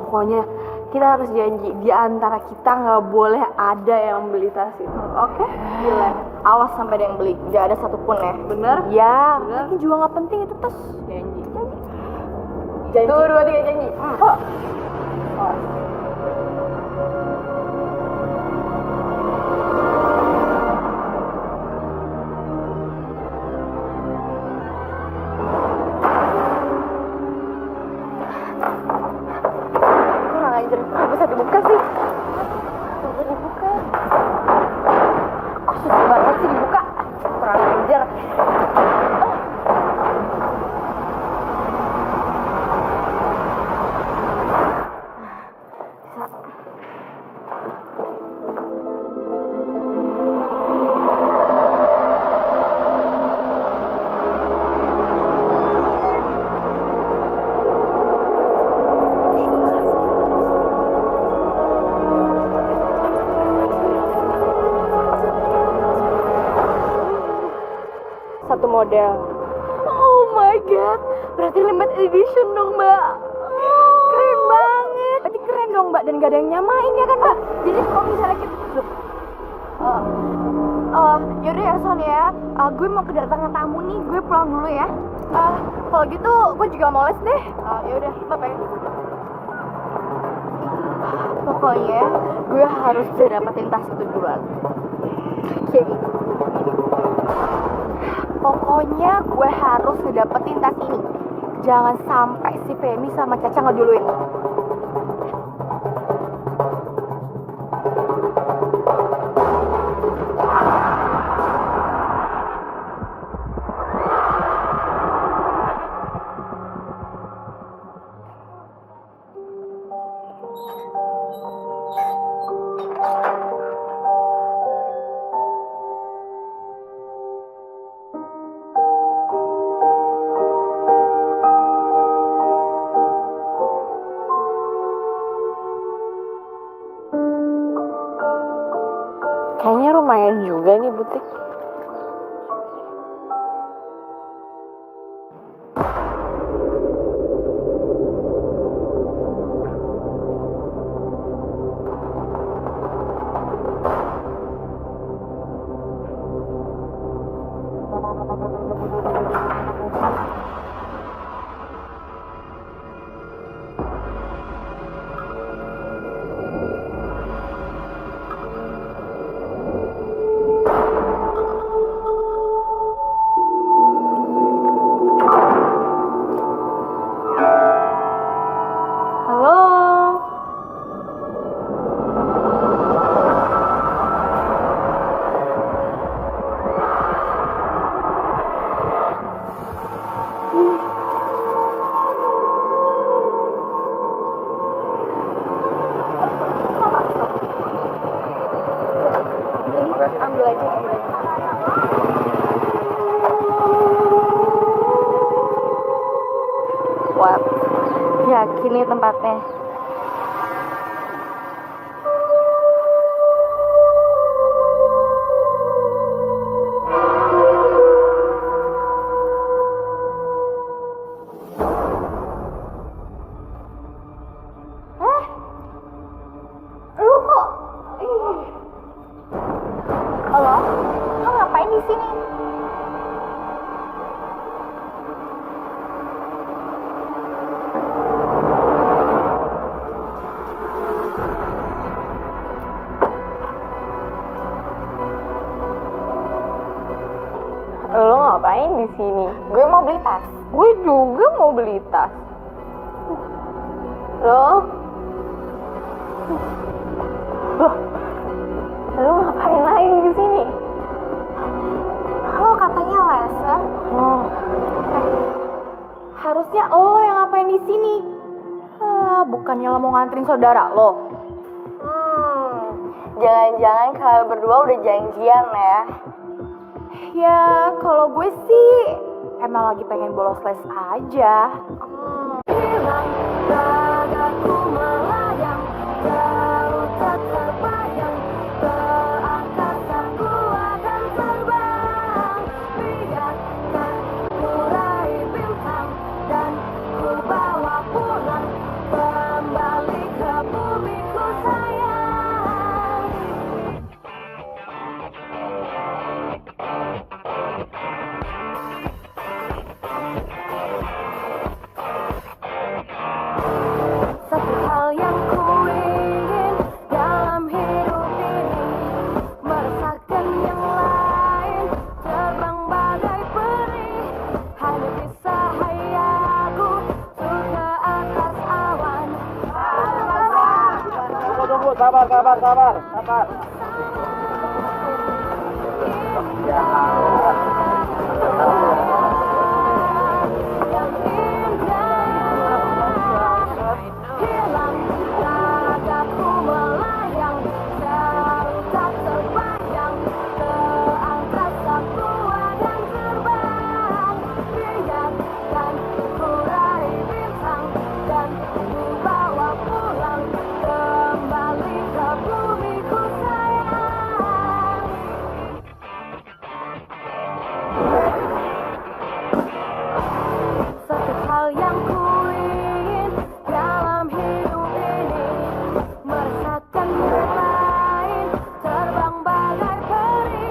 Pokoknya kita harus janji di antara kita nggak boleh ada yang beli tas itu, oke? Gila. Awas sampai ada yang beli, nggak ada satupun ya. Bener? Ya. Ini juga nggak penting itu tas. Janji. Tuh 2, 3 janji. Bisa dibuka sih. Bisa dibuka. Susah banget sih dibuka. Kurang ajar. Satu model. Oh my god, berarti limited edition dong Mbak. Keren banget. Berarti keren dong Mbak, dan gak ada yang nyamain ya kan Mbak. Jadi kalau misalnya kita yaudah ya Son ya, gue mau kedatangan tamu nih, gue pulang dulu ya. Kalau gitu gue juga mau les deh. Yaudah, bye. Pokoknya gue harus dapetin tas itu duluan. Oke. Pokoknya gue harus ngedapetin tas ini. Jangan sampai si Femi sama Caca ngeduluin. Kayaknya lumayan juga nih butik. Ambil aja. Wah, yakin nih tempatnya. Lu kok? Halo? Lo ngapain di sini? ngapain di sini? Gue mau beli tas. Gue juga mau beli tas. Loh? Lo ngapain lagi di sini? Lo katanya les, kan? Harusnya lo yang ngapain di sini. Bukannya lo mau nganterin saudara lo? Jangan-jangan kalian berdua udah janjian ya? Ya, kalau gue sih emang lagi pengen bolos les aja. Hilang ragaku melayang, jauh tak terbayang, ke angkasa ku akan terbang. Biarkan ku raih bintang dan ku bawa pulang, kembali ke bumiku sayang. Satu hal yang ku ingin dalam hidup ini, merasakan yang lain, terbang bagai peri. Hanya bisa hayalku tuh ke atas awan. Tunggu, sabar. Yang indah, hilang ragaku melayang, jauh tak terbayang, ke angkasa ku akan terbang. Biarkan ku raih bintang dan ku bawa pulang, kembali ke bumiku sayang. Satu hal yang ku ingin dalam hidup ini, merasakan yang lain, terbang bagai peri.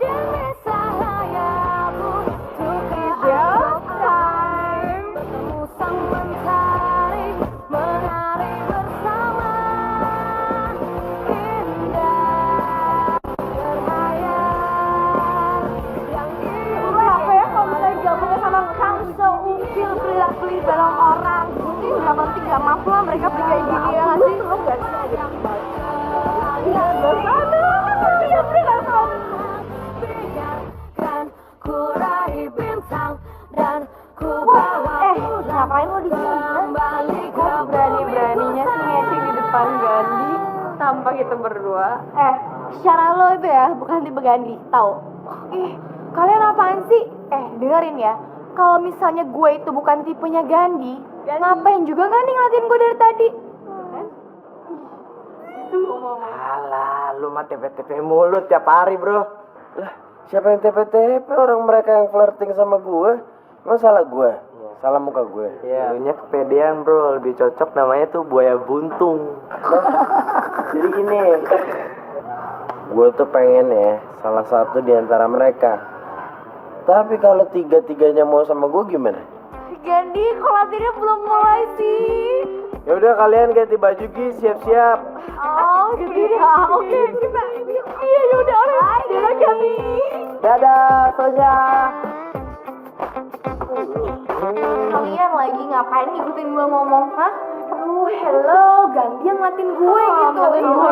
Demi hayalku tuh ke atas, bertemu sang mentari, menari bersama. Indah berhayal yang indah. Apa ya kalau mulai gabungnya sama kamu seupil beli barang orang. Ini gak penting, gak mampu lah mereka beli kayak gini ya gak sih? Lo gak sih aja kembali. Iya, iya beli gak tau. Biarkan ku raih bintang dan ku bawa pulang, ngapain lo di sini? Kembali ke berani-beraninya sih ngecek di depan Gandhi tanpa kita berdua. Secara lo itu ya bukan tipe Gandhi, tau? Kalian apaan sih? Dengerin ya. Kalau misalnya gue itu bukan tipenya Gandhi, ngapain juga Gandhi ngeliatin gue dari tadi? Alah, lu mah TP-TP mulu tiap hari, bro. Lah, siapa yang TP-TP? Orang mereka yang flirting sama gue. Emang salah gue? Salah muka gue. Iya. Lunya kepedean, bro. Lebih cocok namanya tuh buaya buntung. Jadi gini, gue tuh pengen ya salah satu di antara mereka. Tapi kalau tiga-tiganya mau sama gue gimana? Gandhi, kok latihannya belum mulai sih? Ya udah kalian ganti baju Gi, siap-siap. Oh, gitu ya. Oke, kita. Iya, yaudah. Dadah, Gandhi. Dadah, Sonya. Kalian lagi ngapain ngikutin gue ngomong, hah? Aduh, hello, Gandhi yang ngeliatin gue gitu. Ngeliatin gue